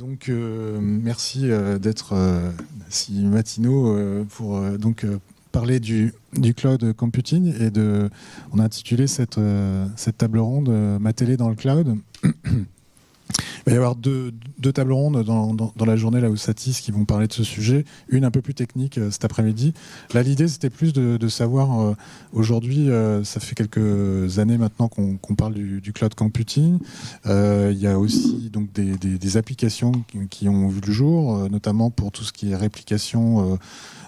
Donc, merci d'être si matinaux pour parler du cloud computing on a intitulé cette table ronde Ma télé dans le cloud. Il va y avoir deux tables rondes dans la journée là où Satis qui vont parler de ce sujet, une un peu plus technique cet après-midi. Là, l'idée, c'était plus de savoir, aujourd'hui, ça fait quelques années maintenant qu'on parle du cloud computing. Il y a aussi donc, des applications qui ont vu le jour, notamment pour tout ce qui est réplication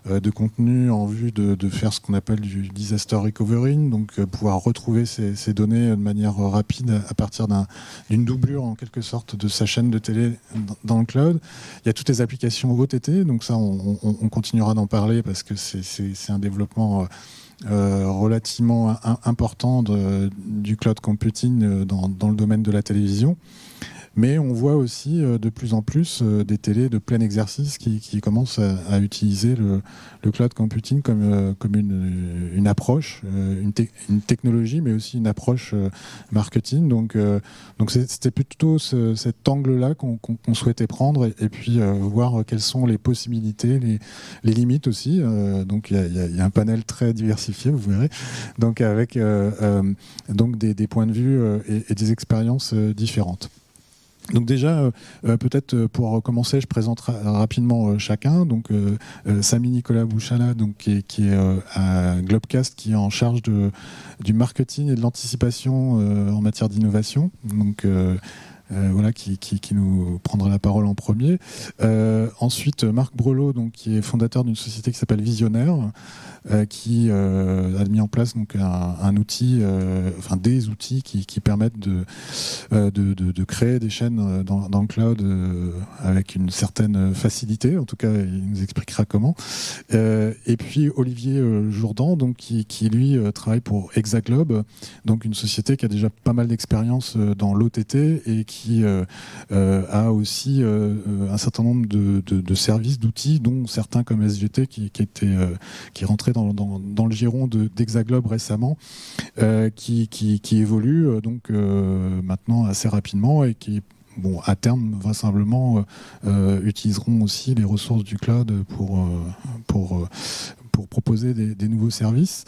de contenu en vue de faire ce qu'on appelle du disaster recovering, donc pouvoir retrouver ces données de manière rapide à partir d'une doublure en quelque sorte de sa chaîne de télé dans le cloud. Il y a toutes les applications OTT, donc ça on continuera d'en parler parce que c'est un développement relativement important du cloud computing dans le domaine de la télévision. Mais on voit aussi de plus en plus des télés de plein exercice qui commencent à utiliser le cloud computing comme une approche, une technologie, mais aussi une approche marketing. Donc c'était plutôt cet angle-là qu'on souhaitait prendre et puis voir quelles sont les possibilités, les limites aussi. Donc il y a un panel très diversifié, vous verrez, donc avec donc des points de vue et des expériences différentes. Donc déjà, peut-être pour commencer, je présente rapidement chacun. Donc Samy Nicolas Bouchala, donc qui est à Globecast, qui est en charge du marketing et de l'anticipation en matière d'innovation. Donc voilà, qui nous prendra la parole en premier. Ensuite, Marc Brelot, donc, qui est fondateur d'une société qui s'appelle Visionnaire, qui a mis en place donc, un outil, enfin des outils qui permettent de créer des chaînes dans le cloud avec une certaine facilité. En tout cas, il nous expliquera comment. Et puis Olivier Jourdan, donc, qui lui travaille pour Hexaglobe, donc une société qui a déjà pas mal d'expérience dans l'OTT et qui a aussi un certain nombre de services, d'outils, dont certains comme SGT qui rentraient dans le giron d'Hexaglobe récemment, qui évolue donc maintenant assez rapidement et qui, bon, à terme, vraisemblablement, utiliseront aussi les ressources du cloud pour proposer des nouveaux services.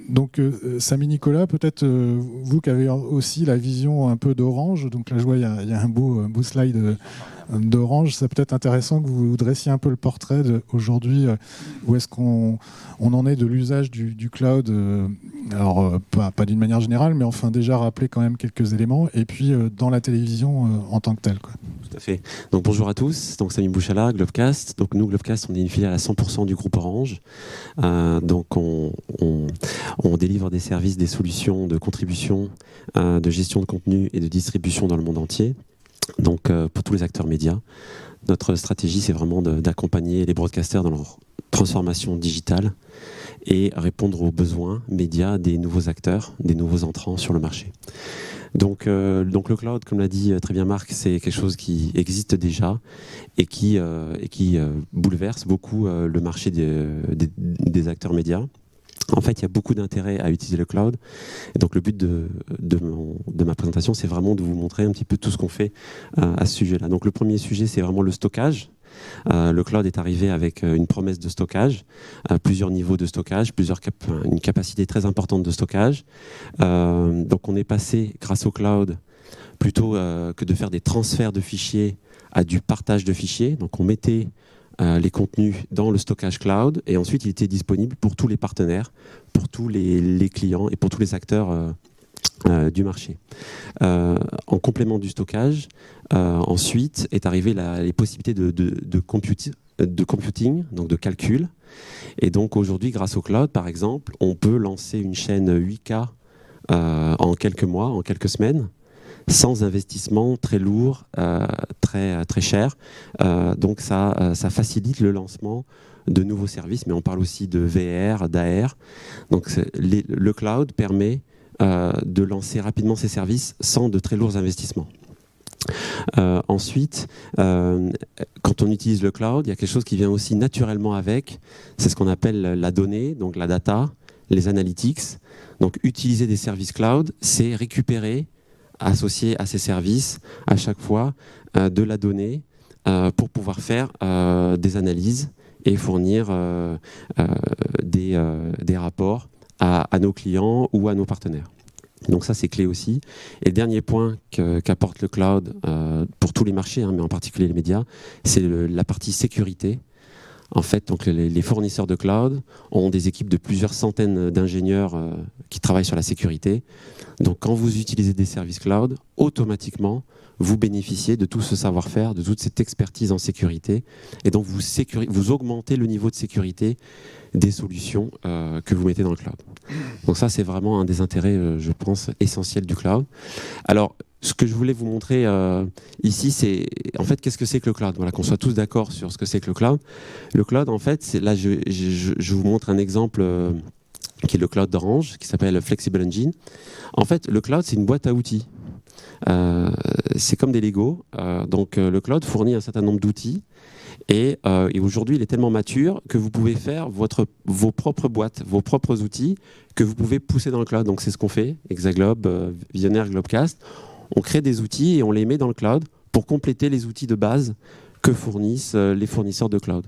Donc, Samy Nicolas, peut-être vous qui avez aussi la vision un peu d'Orange, donc là je vois il y a un beau slide d'Orange, c'est peut-être intéressant que vous dressiez un peu le portrait aujourd'hui, où est-ce qu'on en est de l'usage du cloud, alors pas d'une manière générale, mais enfin déjà rappeler quand même quelques éléments, et puis dans la télévision en tant que telle, quoi. Tout à fait. Donc bonjour à tous, donc Samy Bouchala, Globecast. Donc nous, Globecast, on est une filiale à 100% du groupe Orange. Donc on délivre des services, des solutions de contribution, de gestion de contenu et de distribution dans le monde entier. Donc pour tous les acteurs médias, notre stratégie, c'est vraiment d'accompagner les broadcasters dans leur transformation digitale et répondre aux besoins médias des nouveaux acteurs, des nouveaux entrants sur le marché. Donc le cloud, comme l'a dit très bien Marc, c'est quelque chose qui existe déjà et qui bouleverse beaucoup le marché des acteurs médias. En fait, il y a beaucoup d'intérêt à utiliser le cloud. Et donc, le but de ma présentation, c'est vraiment de vous montrer un petit peu tout ce qu'on fait à ce sujet-là. Donc, le premier sujet, c'est vraiment le stockage. Le cloud est arrivé avec une promesse de stockage, plusieurs niveaux de stockage, une capacité très importante de stockage. Donc, on est passé, grâce au cloud, plutôt que de faire des transferts de fichiers à du partage de fichiers. Donc, on mettait les contenus dans le stockage cloud et ensuite il était disponible pour tous les partenaires, pour tous les clients et pour tous les acteurs du marché. En complément du stockage, ensuite est arrivé les possibilités de computing, donc de calcul. Et donc aujourd'hui, grâce au cloud, par exemple, on peut lancer une chaîne 8K en quelques mois, en quelques semaines, sans investissement très lourd, très cher. Donc ça facilite le lancement de nouveaux services, mais on parle aussi de VR, d'AR. Donc le cloud permet de lancer rapidement ces services sans de très lourds investissements. Ensuite, quand on utilise le cloud, il y a quelque chose qui vient aussi naturellement avec, c'est ce qu'on appelle la donnée, donc la data, les analytics. Donc utiliser des services cloud, c'est récupérer associer à ces services à chaque fois de la donnée pour pouvoir faire des analyses et fournir des rapports à nos clients ou à nos partenaires. Donc ça, c'est clé aussi. Et le dernier point qu'apporte le cloud pour tous les marchés, mais en particulier les médias, c'est la partie sécurité. En fait, donc les fournisseurs de cloud ont des équipes de plusieurs centaines d'ingénieurs qui travaillent sur la sécurité. Donc quand vous utilisez des services cloud, automatiquement, vous bénéficiez de tout ce savoir-faire, de toute cette expertise en sécurité. Et donc vous augmentez le niveau de sécurité des solutions que vous mettez dans le cloud. Donc ça, c'est vraiment un des intérêts, je pense, essentiels du cloud. Alors, ce que je voulais vous montrer ici, c'est en fait qu'est-ce que c'est que le cloud. Voilà, qu'on soit tous d'accord sur ce que c'est que le cloud. Le cloud, en fait, là, je vous montre un exemple qui est le cloud d'Orange, qui s'appelle Flexible Engine. En fait, le cloud, c'est une boîte à outils. C'est comme des Lego. Donc, le cloud fournit un certain nombre d'outils. Et aujourd'hui, il est tellement mature que vous pouvez faire vos propres boîtes, vos propres outils que vous pouvez pousser dans le cloud. Donc, c'est ce qu'on fait, Hexaglobe, Visionnaire, Globecast. On crée des outils et on les met dans le cloud pour compléter les outils de base que fournissent les fournisseurs de cloud.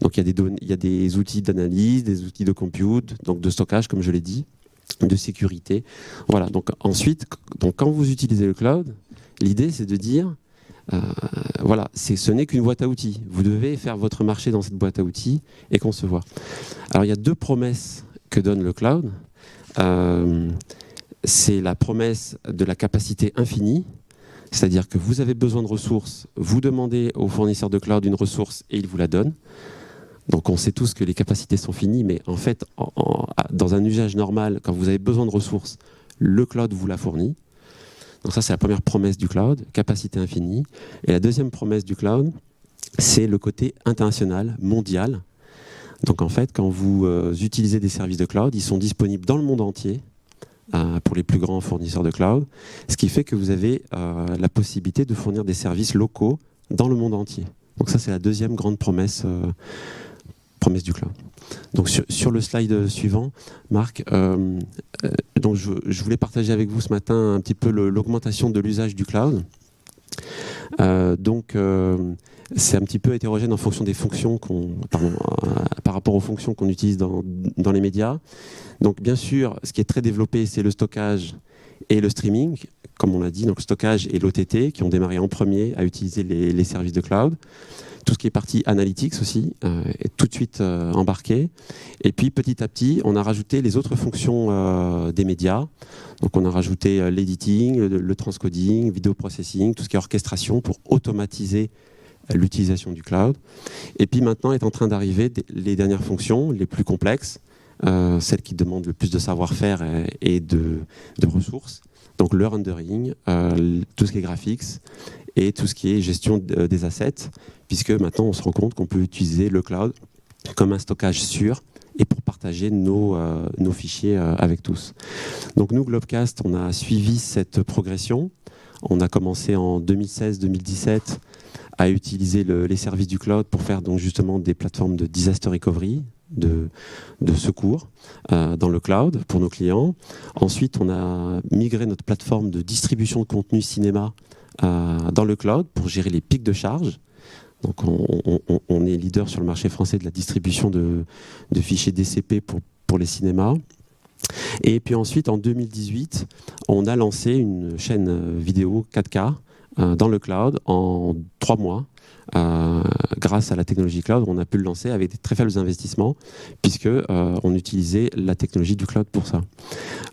Donc, il y a des outils d'analyse, des outils de compute, donc de stockage, comme je l'ai dit, de sécurité. Voilà. Donc, ensuite, quand vous utilisez le cloud, l'idée, c'est de dire... voilà, ce n'est qu'une boîte à outils. Vous devez faire votre marché dans cette boîte à outils et concevoir. Alors, il y a deux promesses que donne le cloud. C'est la promesse de la capacité infinie, c'est-à-dire que vous avez besoin de ressources, vous demandez au fournisseur de cloud une ressource et il vous la donne. Donc, on sait tous que les capacités sont finies, mais en fait, dans un usage normal, quand vous avez besoin de ressources, le cloud vous la fournit. Donc ça, c'est la première promesse du cloud, capacité infinie. Et la deuxième promesse du cloud, c'est le côté international, mondial. Donc en fait, quand vous utilisez des services de cloud, ils sont disponibles dans le monde entier pour les plus grands fournisseurs de cloud, ce qui fait que vous avez la possibilité de fournir des services locaux dans le monde entier. Donc ça, c'est la deuxième grande promesse du cloud. Donc sur le slide suivant, Marc, donc je voulais partager avec vous ce matin un petit peu l'augmentation de l'usage du cloud. C'est un petit peu hétérogène en fonction des fonctions par rapport aux fonctions qu'on utilise dans les médias. Donc bien sûr, ce qui est très développé, c'est le stockage et le streaming, comme on l'a dit, donc le stockage et l'OTT qui ont démarré en premier à utiliser les services de cloud. Tout ce qui est partie analytics aussi est tout de suite embarqué. Et puis petit à petit, on a rajouté les autres fonctions des médias. Donc on a rajouté l'editing, le transcoding, vidéo processing, tout ce qui est orchestration pour automatiser l'utilisation du cloud. Et puis maintenant est en train d'arriver les dernières fonctions, les plus complexes, celles qui demandent le plus de savoir-faire et de ressources. Donc le rendering, tout ce qui est graphics et tout ce qui est gestion des assets, puisque maintenant on se rend compte qu'on peut utiliser le cloud comme un stockage sûr et pour partager nos fichiers avec tous. Donc nous, Globecast, on a suivi cette progression. On a commencé en 2016-2017 à utiliser les services du cloud pour faire donc justement des plateformes de disaster recovery, de secours dans le cloud pour nos clients. Ensuite, on a migré notre plateforme de distribution de contenu cinéma dans le cloud pour gérer les pics de charge. Donc on est leader sur le marché français de la distribution de fichiers DCP pour les cinémas. Et puis ensuite, en 2018, on a lancé une chaîne vidéo 4K dans le cloud en 3 mois. Grâce à la technologie cloud, on a pu le lancer avec des très faibles investissements puisque on utilisait la technologie du cloud pour ça.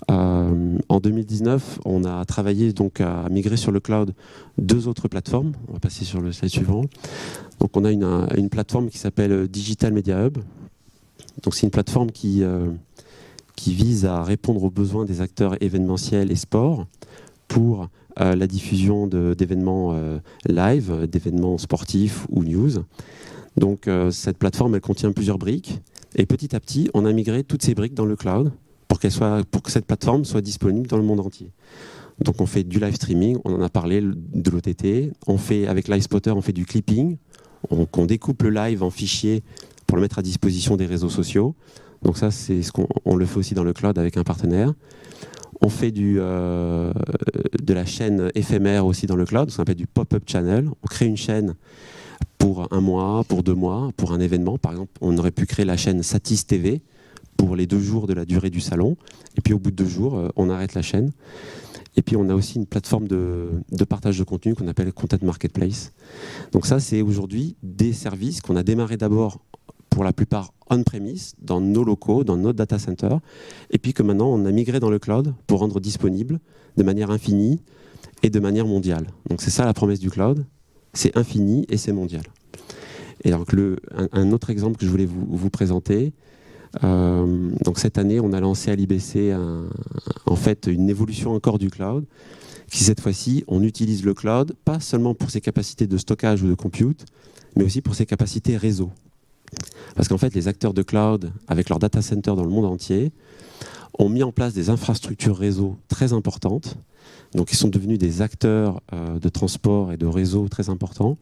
En 2019, on a travaillé donc à migrer sur le cloud 2 autres plateformes. On va passer sur le slide suivant. Donc on a une plateforme qui s'appelle Digital Media Hub. Donc c'est une plateforme qui vise à répondre aux besoins des acteurs événementiels et sports pour la diffusion d'événements live, d'événements sportifs ou news. Donc cette plateforme, elle contient plusieurs briques. Et petit à petit, on a migré toutes ces briques dans le cloud pour que cette plateforme soit disponible dans le monde entier. Donc on fait du live streaming, on en a parlé, de l'OTT. Avec LiveSpotter, on fait du clipping. On découpe le live en fichiers pour le mettre à disposition des réseaux sociaux. Donc ça, c'est on le fait aussi dans le cloud avec un partenaire. On fait de la chaîne éphémère aussi dans le cloud, ce qu'on appelle du pop-up channel. On crée une chaîne pour 1 mois, pour 2 mois, pour un événement. Par exemple, on aurait pu créer la chaîne Satis TV pour les 2 jours de la durée du salon. Et puis au bout de 2 jours, on arrête la chaîne. Et puis on a aussi une plateforme de partage de contenu qu'on appelle Content Marketplace. Donc ça, c'est aujourd'hui des services qu'on a démarré d'abord pour la plupart on-premise, dans nos locaux, dans notre data center, et puis que maintenant on a migré dans le cloud pour rendre disponible de manière infinie et de manière mondiale. Donc c'est ça la promesse du cloud, c'est infini et c'est mondial. Et donc un autre exemple que je voulais vous présenter, donc cette année on a lancé à l'IBC en fait une évolution encore du cloud, qui cette fois-ci on utilise le cloud pas seulement pour ses capacités de stockage ou de compute, mais aussi pour ses capacités réseau. Parce qu'en fait, les acteurs de cloud, avec leurs data centers dans le monde entier, ont mis en place des infrastructures réseau très importantes. Donc, ils sont devenus des acteurs de transport et de réseau très importants.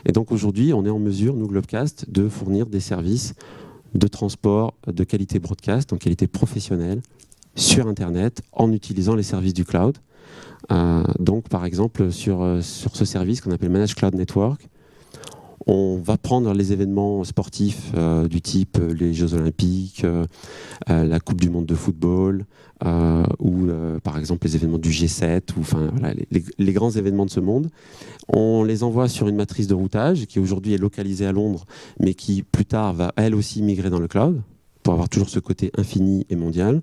Et donc, aujourd'hui, on est en mesure, nous, Globecast, de fournir des services de transport de qualité broadcast, en qualité professionnelle, sur Internet, en utilisant les services du cloud. Donc, par exemple, sur ce service qu'on appelle Managed Cloud Network, on va prendre les événements sportifs du type les Jeux Olympiques, la Coupe du Monde de football, ou par exemple les événements du G7, ou enfin voilà, les grands événements de ce monde. On les envoie sur une matrice de routage qui aujourd'hui est localisée à Londres, mais qui plus tard va elle aussi migrer dans le cloud pour avoir toujours ce côté infini et mondial.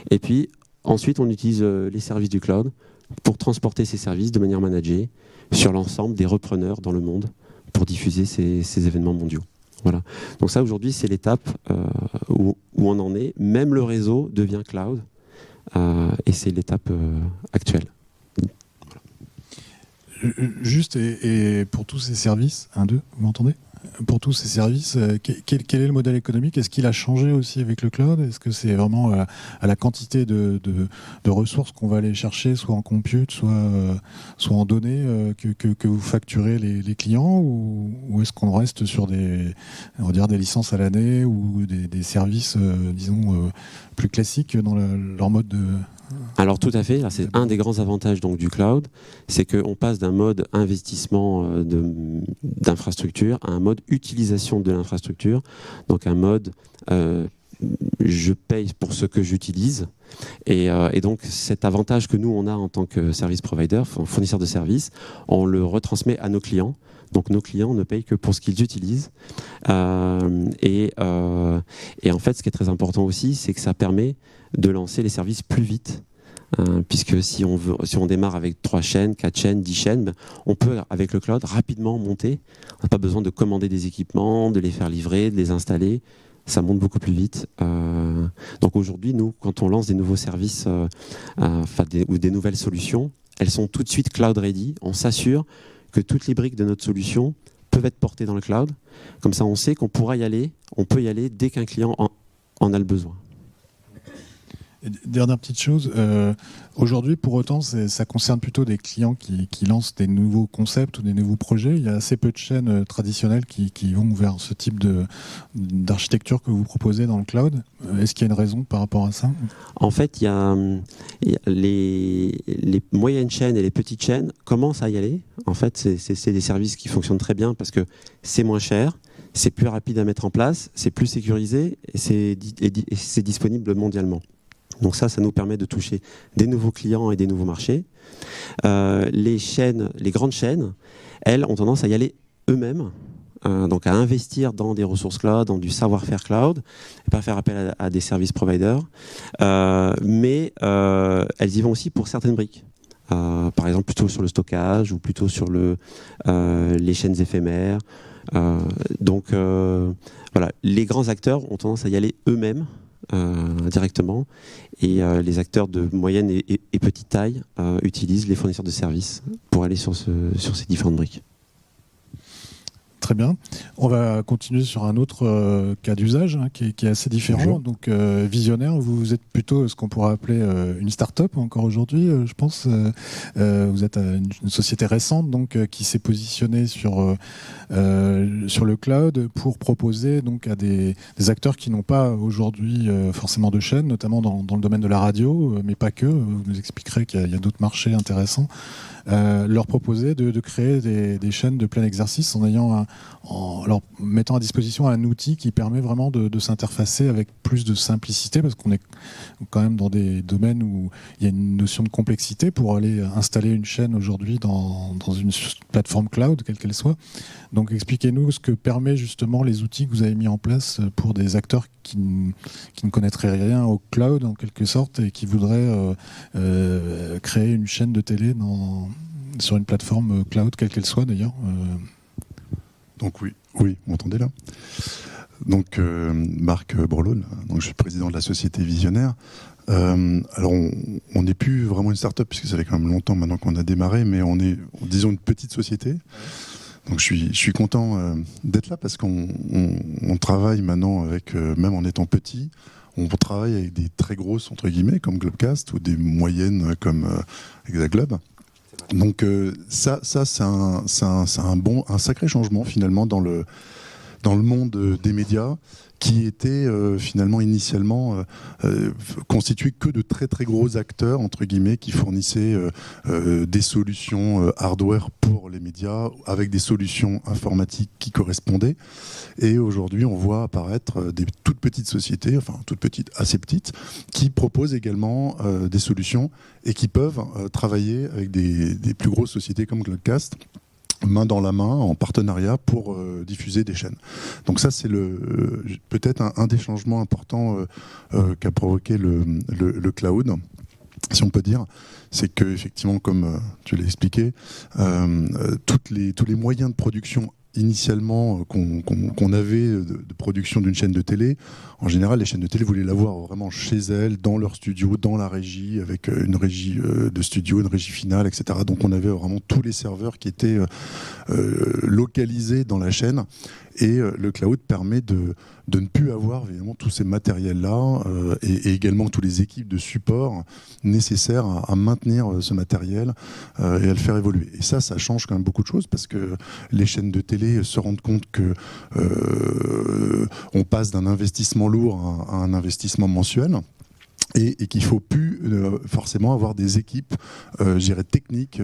Et puis ensuite on utilise les services du cloud pour transporter ces services de manière managée sur l'ensemble des repreneurs dans le monde, pour diffuser ces événements mondiaux. Voilà. Donc ça, aujourd'hui, c'est l'étape où on en est. Même le réseau devient cloud, et c'est l'étape actuelle. Voilà. Juste, et pour tous ces services, 1, 2, vous m'entendez ? Pour tous ces services, quel est le modèle économique ? Est-ce qu'il a changé aussi avec le cloud ? Est-ce que c'est vraiment à la quantité de ressources qu'on va aller chercher, soit en compute, soit en données, que vous facturez les clients, ou est-ce qu'on reste sur on va dire des licences à l'année ou des services, disons, plus classiques dans leur mode de... Alors tout à fait, c'est un des grands avantages donc, du cloud, c'est qu'on passe d'un mode investissement d'infrastructure à un mode utilisation de l'infrastructure, donc un mode je paye pour ce que j'utilise, et donc cet avantage que nous on a en tant que service provider, fournisseur de services, on le retransmet à nos clients. Donc nos clients ne payent que pour ce qu'ils utilisent. Et en fait, ce qui est très important aussi, c'est que ça permet de lancer les services plus vite. Puisque si on démarre avec 3 chaînes, 4 chaînes, 10 chaînes, on peut, avec le cloud, rapidement monter. On n'a pas besoin de commander des équipements, de les faire livrer, de les installer. Ça monte beaucoup plus vite. Donc aujourd'hui, nous, quand on lance des nouveaux services ou des nouvelles solutions, elles sont tout de suite cloud ready. On s'assure que toutes les briques de notre solution peuvent être portées dans le cloud. Comme ça, on sait qu'on pourra y aller, on peut y aller dès qu'un client en a le besoin. Et dernière petite chose, aujourd'hui, pour autant, ça concerne plutôt des clients qui lancent des nouveaux concepts ou des nouveaux projets. Il y a assez peu de chaînes traditionnelles qui vont vers ce type d'architecture que vous proposez dans le cloud. Est-ce qu'il y a une raison par rapport à ça ? En fait, il y a les moyennes chaînes et les petites chaînes commencent à y aller. En fait, c'est des services qui fonctionnent très bien parce que c'est moins cher, c'est plus rapide à mettre en place, c'est plus sécurisé et c'est disponible mondialement. Donc ça nous permet de toucher des nouveaux clients et des nouveaux marchés. Les grandes chaînes, elles, ont tendance à y aller eux-mêmes, donc à investir dans des ressources cloud, dans du savoir-faire cloud, et pas faire appel à des services providers. Mais elles y vont aussi pour certaines briques. Par exemple, plutôt sur le stockage ou plutôt sur les chaînes éphémères. Donc voilà, les grands acteurs ont tendance à y aller eux-mêmes, directement, et les acteurs de moyenne et petite taille utilisent les fournisseurs de services pour aller sur ces différentes briques. Très bien. On va continuer sur un autre cas d'usage qui est assez différent. Bonjour. Donc, Visionnaire, vous êtes plutôt ce qu'on pourrait appeler une start-up encore aujourd'hui, je pense. Vous êtes une société récente donc, qui s'est positionnée sur le cloud pour proposer donc, à des acteurs qui n'ont pas aujourd'hui forcément de chaîne, notamment dans le domaine de la radio, mais pas que. Vous nous expliquerez qu'il y a d'autres marchés intéressants. Leur proposer de créer des chaînes de plein exercice en leur mettant à disposition un outil qui permet vraiment de s'interfacer avec plus de simplicité, parce qu'on est quand même dans des domaines où il y a une notion de complexité pour aller installer une chaîne aujourd'hui dans une plateforme cloud, quelle qu'elle soit. Donc expliquez-nous ce que permet justement les outils que vous avez mis en place pour des acteurs qui ne connaîtraient rien au cloud en quelque sorte et qui voudraient créer une chaîne de télé sur une plateforme cloud, quelle qu'elle soit d'ailleurs. Donc oui, vous m'entendez là ? Donc Marc Borlone, donc je suis président de la société Visionnaire. Alors on n'est plus vraiment une start-up puisque ça fait quand même longtemps maintenant qu'on a démarré, mais on est, disons, une petite société. Donc je suis content d'être là parce qu'on travaille maintenant avec, même en étant petit, on travaille avec des très grosses entre guillemets comme Globecast ou des moyennes comme Hexaglobe. Donc ça c'est un sacré changement finalement dans le monde des médias qui était finalement initialement constitué que de très très gros acteurs entre guillemets qui fournissaient des solutions hardware pour les médias avec des solutions informatiques qui correspondaient. Et aujourd'hui, on voit apparaître des toutes petites sociétés, enfin toutes petites, assez petites, qui proposent également des solutions et qui peuvent travailler avec des plus grosses sociétés comme Globecast, main dans la main, en partenariat pour diffuser des chaînes. Donc ça, c'est peut-être un des changements importants qu'a provoqué le cloud, si on peut dire. C'est que effectivement, comme tu l'as expliqué, tous les moyens de production initialement qu'on avait de production d'une chaîne de télé, en général les chaînes de télé voulaient l'avoir vraiment chez elles, dans leur studio, dans la régie, avec une régie de studio, une régie finale, etc. Donc on avait vraiment tous les serveurs qui étaient localisés dans la chaîne, et le cloud permet de ne plus avoir évidemment tous ces matériels-là et également tous les équipes de support nécessaires à maintenir ce matériel et à le faire évoluer. Et ça change quand même beaucoup de choses parce que les chaînes de télé se rendent compte que on passe d'un investissement lourd à un investissement mensuel. Et qu'il ne faut plus forcément avoir des équipes techniques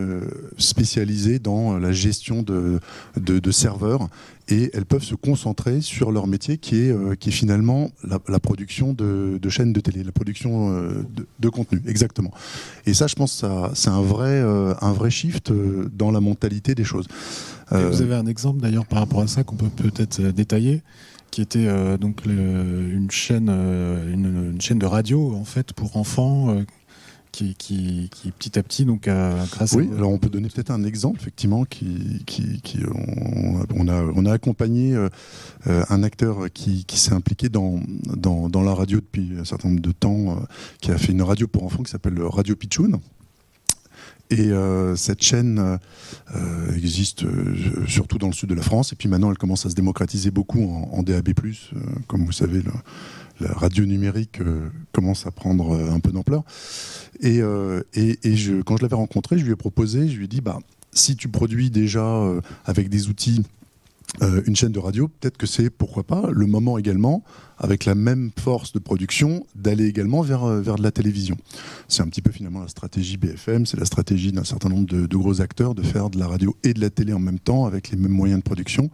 spécialisées dans la gestion de serveurs, et elles peuvent se concentrer sur leur métier qui est finalement la production de chaînes de télé, la production de contenu, exactement. Et ça, je pense que c'est un vrai shift dans la mentalité des choses. Vous avez un exemple d'ailleurs par rapport à ça qu'on peut peut-être détailler, qui était donc une chaîne de radio en fait pour enfants qui petit à petit donc grâce oui, alors on peut donner peut-être un exemple effectivement on a accompagné un acteur qui s'est impliqué dans la radio depuis un certain nombre de temps, qui a fait une radio pour enfants qui s'appelle Radio Pitchoun. Et cette chaîne existe surtout dans le sud de la France, et puis maintenant elle commence à se démocratiser beaucoup en DAB+. Comme vous savez, la radio numérique commence à prendre un peu d'ampleur. Et quand je l'avais rencontré, je lui ai proposé, je lui ai dit, si tu produis déjà avec des outils une chaîne de radio, peut-être que c'est, pourquoi pas, le moment également, avec la même force de production, d'aller également vers de la télévision. C'est un petit peu finalement la stratégie BFM, c'est la stratégie d'un certain nombre de gros acteurs de faire de la radio et de la télé en même temps, avec les mêmes moyens de production.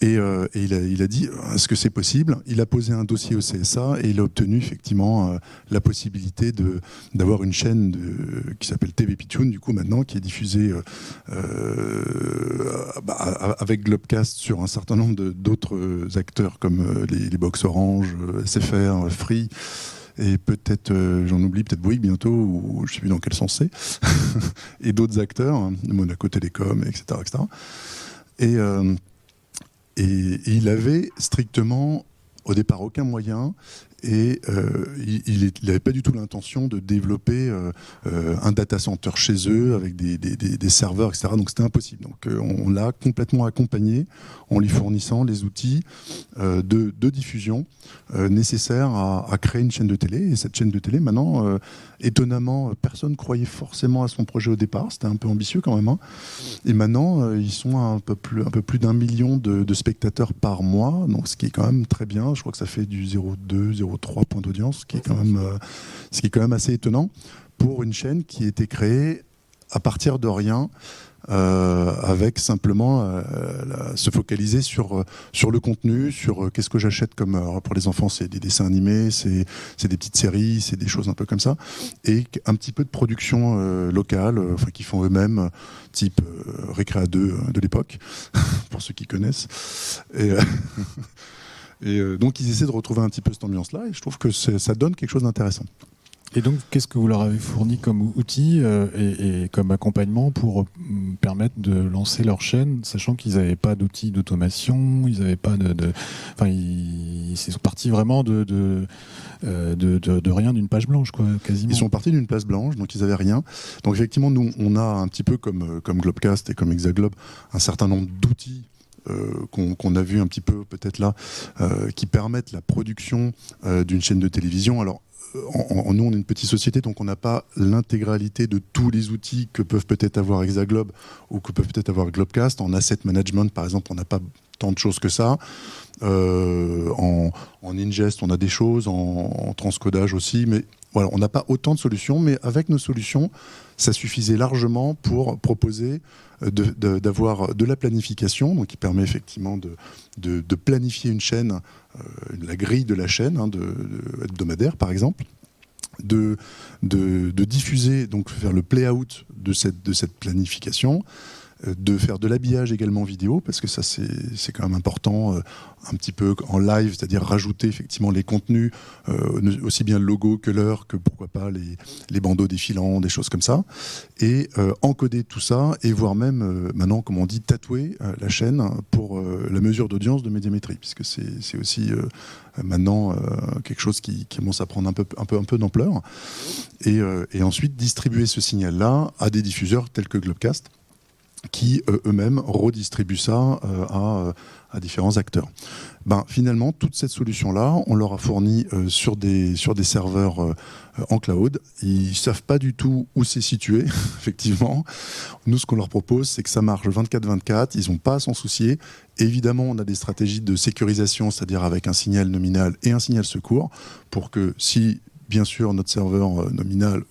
Et il a dit, est-ce que c'est possible ? Il a posé un dossier au CSA et il a obtenu effectivement la possibilité d'avoir une chaîne qui s'appelle TV Pitchoun, du coup maintenant, qui est diffusée avec Globecast sur un certain nombre d'autres acteurs comme les Box Orange, SFR, Free, et peut-être, j'en oublie, peut-être Bouygues bientôt, ou je ne sais plus dans quel sens c'est, et d'autres acteurs, Monaco Télécom, etc. Et il avait strictement, au départ, aucun moyen, et il n'avait pas du tout l'intention de développer un data center chez eux avec des serveurs, etc. Donc c'était impossible. Donc on l'a complètement accompagné en lui fournissant les outils de diffusion nécessaires à créer une chaîne de télé. Et cette chaîne de télé, maintenant, étonnamment, personne ne croyait forcément à son projet au départ. C'était un peu ambitieux quand même. Hein. Et maintenant, ils sont à un peu plus d'1 million de spectateurs par mois, donc ce qui est quand même très bien. Je crois que ça fait du 0,2, 0,3 points d'audience, ce qui est quand même assez étonnant pour une chaîne qui a été créée à partir de rien, avec simplement se focaliser sur le contenu, sur qu'est-ce que j'achète comme... pour les enfants, c'est des dessins animés, c'est des petites séries, c'est des choses un peu comme ça, et un petit peu de production locale, qui font eux-mêmes, type Récréa 2 de l'époque, pour ceux qui connaissent. Et donc ils essaient de retrouver un petit peu cette ambiance-là, et je trouve que ça donne quelque chose d'intéressant. Et donc, qu'est-ce que vous leur avez fourni comme outil et comme accompagnement pour permettre de lancer leur chaîne, sachant qu'ils n'avaient pas d'outils d'automation, ils n'avaient pas ils sont partis vraiment de rien, d'une page blanche, quoi, quasiment. Ils sont partis d'une place blanche, donc ils n'avaient rien. Donc effectivement, nous, on a un petit peu comme Globecast et comme Hexaglobe, un certain nombre d'outils qu'on a vu un petit peu peut-être là, qui permettent la production d'une chaîne de télévision. Alors, nous, on est une petite société, donc on n'a pas l'intégralité de tous les outils que peuvent peut-être avoir Hexaglobe ou que peuvent peut-être avoir Globecast. En asset management, par exemple, on n'a pas tant de choses que ça. En ingest, on a des choses, en transcodage aussi, mais voilà, on n'a pas autant de solutions, mais avec nos solutions, ça suffisait largement pour proposer d'avoir de la planification, donc qui permet effectivement de planifier une chaîne, la grille de la chaîne, hebdomadaire par exemple, de diffuser, donc faire le play-out de cette planification, de faire de l'habillage également vidéo, parce que ça c'est quand même important, un petit peu en live, c'est-à-dire rajouter effectivement les contenus, aussi bien le logo que l'heure, que pourquoi pas les bandeaux défilants, des choses comme ça, et encoder tout ça, et voire même maintenant, comme on dit, tatouer la chaîne pour la mesure d'audience de Médiamétrie, puisque c'est aussi maintenant quelque chose qui commence à prendre un peu d'ampleur, et ensuite distribuer ce signal-là à des diffuseurs tels que Globecast, qui eux-mêmes redistribuent ça à différents acteurs. Finalement, toute cette solution-là, on leur a fourni sur des serveurs en cloud. Ils ne savent pas du tout où c'est situé, effectivement. Nous, ce qu'on leur propose, c'est que ça marche 24/24. Ils n'ont pas à s'en soucier. Évidemment, on a des stratégies de sécurisation, c'est-à-dire avec un signal nominal et un signal secours, pour que si, bien sûr, notre serveur nominal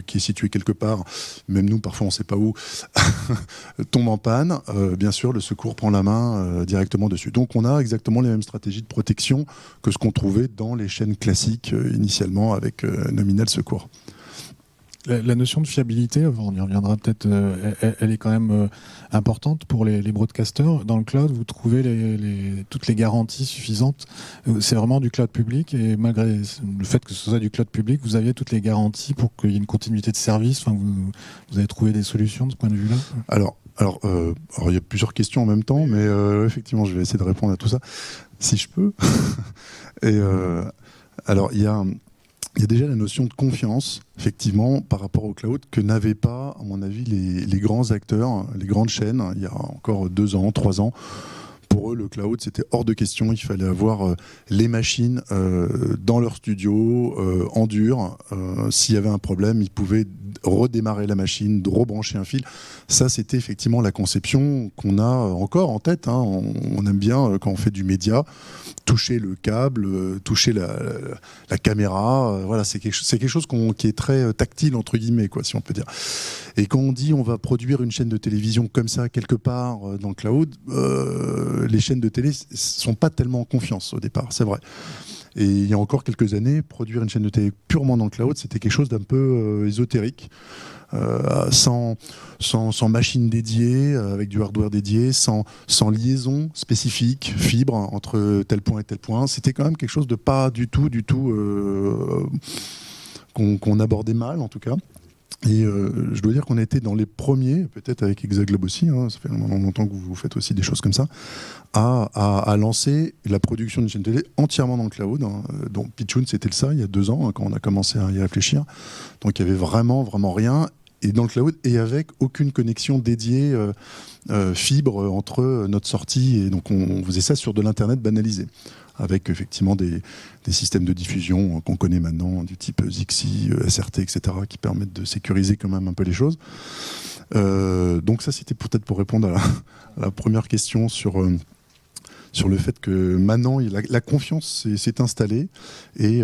qui est situé quelque part, même nous parfois on ne sait pas où, tombe en panne, bien sûr le secours prend la main directement dessus. Donc on a exactement les mêmes stratégies de protection que ce qu'on trouvait dans les chaînes classiques initialement avec nominal secours. La notion de fiabilité, on y reviendra peut-être, elle est quand même importante pour les broadcasters. Dans le cloud, vous trouvez toutes les garanties suffisantes. C'est vraiment du cloud public, et malgré le fait que ce soit du cloud public, vous aviez toutes les garanties pour qu'il y ait une continuité de service. Enfin, vous avez trouvé des solutions de ce point de vue-là ? Alors, il y a plusieurs questions en même temps, mais effectivement, je vais essayer de répondre à tout ça, si je peux. Et alors, il y a déjà la notion de confiance, effectivement, par rapport au cloud, que n'avaient pas, à mon avis, les grands acteurs, les grandes chaînes, il y a encore 2 ans, 3 ans. Pour eux, le cloud, c'était hors de question. Il fallait avoir les machines dans leur studio, en dur. S'il y avait un problème, ils pouvaient redémarrer la machine, rebrancher un fil. Ça, c'était effectivement la conception qu'on a encore en tête. On aime bien, quand on fait du média, toucher le câble, toucher la caméra. Voilà, c'est quelque chose qui est très tactile, entre guillemets, quoi, si on peut dire. Et quand on dit on va produire une chaîne de télévision comme ça, quelque part dans le cloud, les chaînes de télé ne sont pas tellement en confiance au départ, c'est vrai. Et il y a encore quelques années, produire une chaîne de télé purement dans le cloud, c'était quelque chose d'un peu ésotérique, sans machine dédiée, avec du hardware dédié, sans liaison spécifique, fibre entre tel point et tel point. C'était quand même quelque chose de pas du tout qu'on abordait mal, en tout cas. Et je dois dire qu'on a été dans les premiers, peut-être avec Hexaglobe aussi, ça fait longtemps que vous faites aussi des choses comme ça, à lancer la production d'une chaîne télé entièrement dans le cloud. Donc Pitchoun, c'était ça il y a 2 ans, quand on a commencé à y réfléchir. Donc il y avait vraiment rien, et dans le cloud, et avec aucune connexion dédiée fibre entre notre sortie. Et donc on faisait ça sur de l'internet banalisé, avec effectivement des systèmes de diffusion qu'on connaît maintenant, du type Zixi, SRT, etc., qui permettent de sécuriser quand même un peu les choses. Donc ça, c'était peut-être pour répondre à la première question sur le fait que maintenant, la confiance s'est installée, et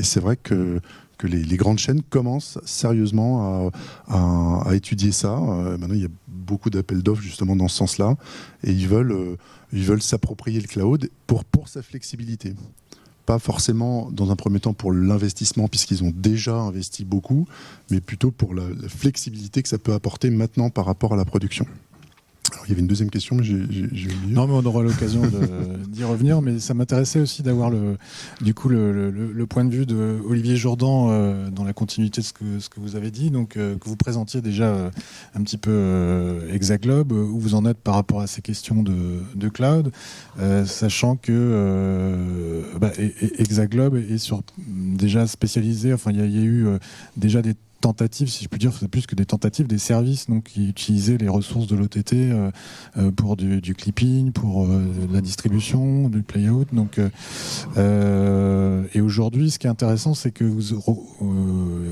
c'est vrai que les grandes chaînes commencent sérieusement à étudier ça. Maintenant, il y a beaucoup d'appels d'offres justement dans ce sens-là, et ils veulent s'approprier le cloud pour sa flexibilité. Pas forcément dans un premier temps pour l'investissement, puisqu'ils ont déjà investi beaucoup, mais plutôt pour la flexibilité que ça peut apporter maintenant par rapport à la production. Alors, il y avait une deuxième question, mais j'ai oublié. Non, mais on aura l'occasion d'y revenir. Mais ça m'intéressait aussi d'avoir le point de vue de Olivier Jourdan dans la continuité de ce que vous avez dit. Donc, que vous présentiez déjà un petit peu Hexaglobe, où vous en êtes par rapport à ces questions de cloud, sachant que Hexaglobe est déjà spécialisé. Enfin, il y a eu déjà des tentatives, si je puis dire, c'est plus que des tentatives, des services donc, qui utilisaient les ressources de l'OTT pour du clipping, pour la distribution, du playout. Donc, et aujourd'hui, ce qui est intéressant, c'est que vous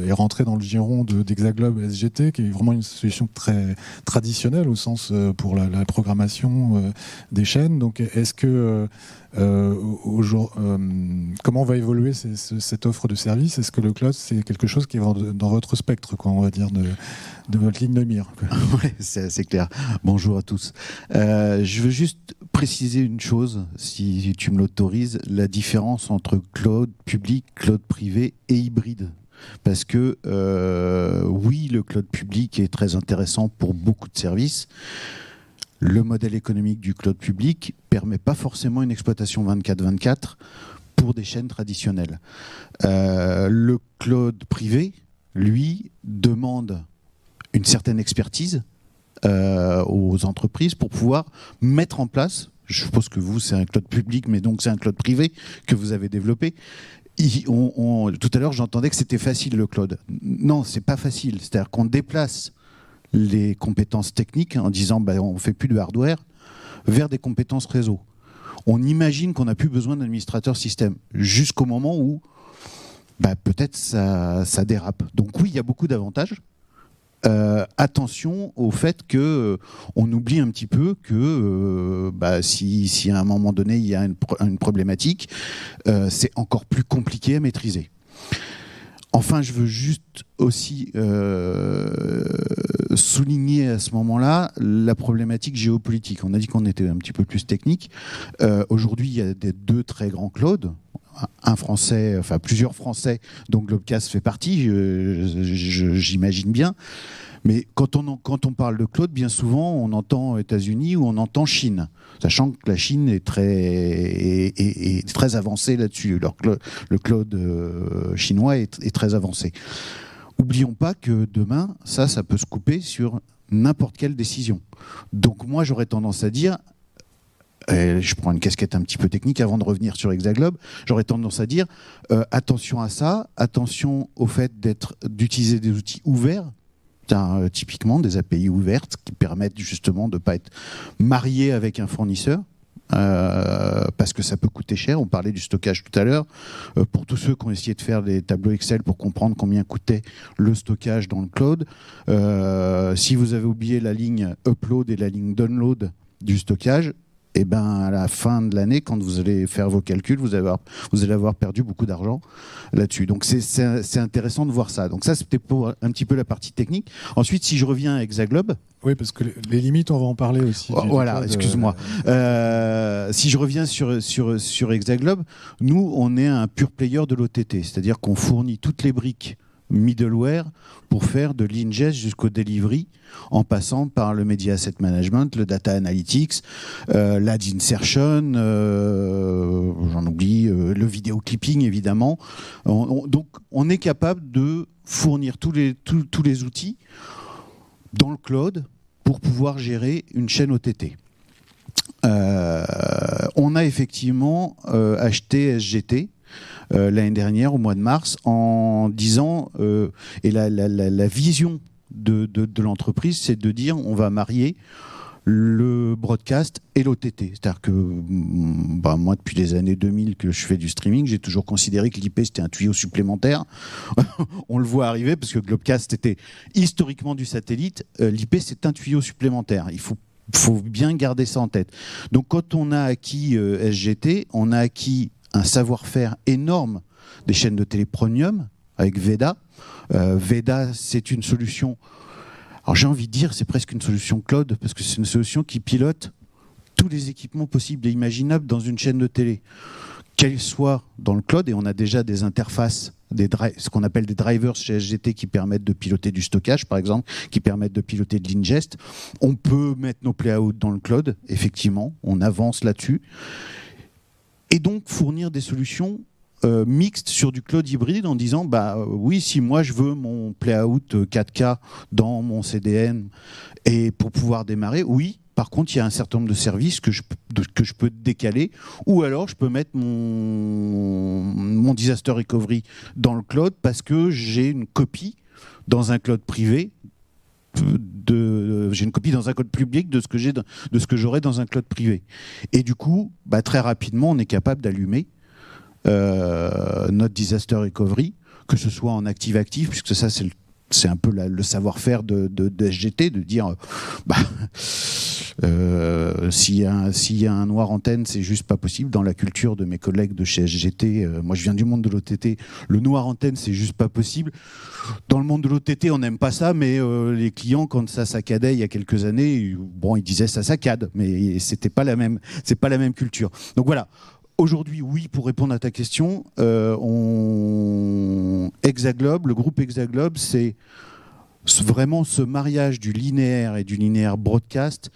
est rentré dans le giron d'Hexaglobe SGT, qui est vraiment une solution très traditionnelle au sens pour la programmation des chaînes. Donc, est-ce que comment va évoluer cette offre de service? Est-ce que le cloud, c'est quelque chose qui est dans votre spectre, quoi, on va dire, de votre ligne de mire? Oui, c'est assez clair. Bonjour à tous. Je veux juste préciser une chose, si tu me l'autorises, la différence entre cloud public, cloud privé et hybride. Parce que oui, le cloud public est très intéressant pour beaucoup de services. Le modèle économique du cloud public permet pas forcément une exploitation 24/24 pour des chaînes traditionnelles. Le cloud privé, lui, demande une certaine expertise aux entreprises pour pouvoir mettre en place, je suppose que vous, c'est un cloud public, mais donc c'est un cloud privé que vous avez développé. Tout à l'heure, j'entendais que c'était facile, le cloud. Non, c'est pas facile. C'est-à-dire qu'on déplace les compétences techniques en disant on ne fait plus de hardware vers des compétences réseau. On imagine qu'on n'a plus besoin d'administrateur système jusqu'au moment où peut-être ça dérape. Donc oui, il y a beaucoup d'avantages. Attention au fait qu'on oublie un petit peu que si à un moment donné il y a une problématique, c'est encore plus compliqué à maîtriser. Enfin, je veux juste aussi souligner à ce moment-là la problématique géopolitique. On a dit qu'on était un petit peu plus technique. Aujourd'hui, il y a deux très grands clouds. Un français, enfin plusieurs français, dont Globecast fait partie, j'imagine bien. Mais quand on parle de cloud, bien souvent, on entend États-Unis ou on entend Chine, sachant que la Chine est très avancée là-dessus. Le cloud chinois est très avancé. Oublions pas que demain, ça peut se couper sur n'importe quelle décision. Donc moi, j'aurais tendance à dire, je prends une casquette un petit peu technique avant de revenir sur Hexaglobe, j'aurais tendance à dire attention à ça, attention au fait d'utiliser des outils ouverts, typiquement des API ouvertes qui permettent justement de ne pas être marié avec un fournisseur. Parce que ça peut coûter cher. On parlait du stockage tout à l'heure. Pour tous ceux qui ont essayé de faire des tableaux Excel pour comprendre combien coûtait le stockage dans le cloud, si vous avez oublié la ligne upload et la ligne download du stockage, à la fin de l'année, quand vous allez faire vos calculs, vous allez avoir perdu beaucoup d'argent là-dessus. Donc c'est intéressant de voir ça. Donc ça, c'était pour un petit peu la partie technique. Ensuite, si je reviens à Hexaglobe... Oui, parce que les limites, on va en parler aussi. Voilà, excuse-moi. Si je reviens sur Hexaglobe, nous, on est un pure player de l'OTT, c'est-à-dire qu'on fournit toutes les briques middleware pour faire de l'ingest jusqu'au delivery, en passant par le media asset management, le data analytics, l'ad insertion, j'en oublie, le vidéo clipping évidemment. Donc on est capable de fournir tous les outils dans le cloud pour pouvoir gérer une chaîne OTT. On a effectivement acheté SGT l'année dernière, au mois de mars, en disant, et la vision de l'entreprise, c'est de dire on va marier le broadcast et l'OTT. C'est-à-dire que moi, depuis les années 2000 que je fais du streaming, j'ai toujours considéré que l'IP, c'était un tuyau supplémentaire. On le voit arriver, parce que Globecast était historiquement du satellite. L'IP, c'est un tuyau supplémentaire. Il faut bien garder ça en tête. Donc, quand on a acquis SGT, on a acquis un savoir-faire énorme des chaînes de télé premium avec Veda. Veda, c'est une solution, alors j'ai envie de dire, c'est presque une solution cloud, parce que c'est une solution qui pilote tous les équipements possibles et imaginables dans une chaîne de télé, qu'elle soit dans le cloud, et on a déjà des interfaces, ce qu'on appelle des drivers chez SGT qui permettent de piloter du stockage, par exemple, qui permettent de piloter de l'ingest. On peut mettre nos playout dans le cloud, effectivement, on avance là-dessus. Et donc fournir des solutions mixtes sur du cloud hybride en disant oui, si moi je veux mon playout 4K dans mon CDN et pour pouvoir démarrer, oui. Par contre, il y a un certain nombre de services que je peux décaler, ou alors je peux mettre mon disaster recovery dans le cloud parce que j'ai une copie dans un cloud privé. J'ai une copie dans un cloud public de ce que j'aurais dans un cloud privé. Et du coup, très rapidement, on est capable d'allumer notre disaster recovery, que ce soit en active-active, puisque ça, c'est un peu le savoir-faire de SGT, de dire s'il y a un noir antenne, c'est juste pas possible. Dans la culture de mes collègues de chez SGT, moi je viens du monde de l'OTT, le noir antenne, c'est juste pas possible. Dans le monde de l'OTT, on n'aime pas ça, mais les clients, quand ça saccadait il y a quelques années, ils disaient ça saccade, mais c'est pas la même culture. Donc voilà. Aujourd'hui, oui, pour répondre à ta question, Hexaglobe, le groupe Hexaglobe, c'est vraiment ce mariage du linéaire et du linéaire broadcast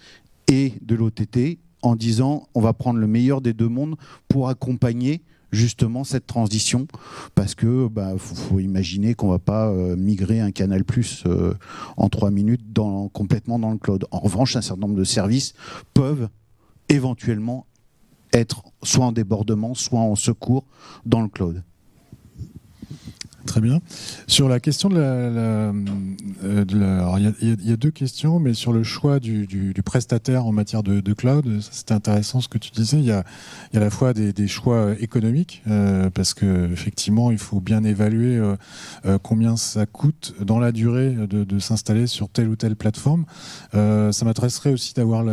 et de l'OTT en disant on va prendre le meilleur des deux mondes pour accompagner justement cette transition, parce que faut imaginer qu'on va pas migrer un Canal+ en 3 minutes complètement dans le cloud. En revanche, un certain nombre de services peuvent éventuellement être soit en débordement, soit en secours dans le cloud. Très bien. Sur la question il y a deux questions, mais sur le choix du prestataire en matière de cloud, c'était intéressant ce que tu disais. Il y a à la fois des choix économiques, parce que effectivement, il faut bien évaluer combien ça coûte dans la durée de s'installer sur telle ou telle plateforme. Ça m'intéresserait aussi d'avoir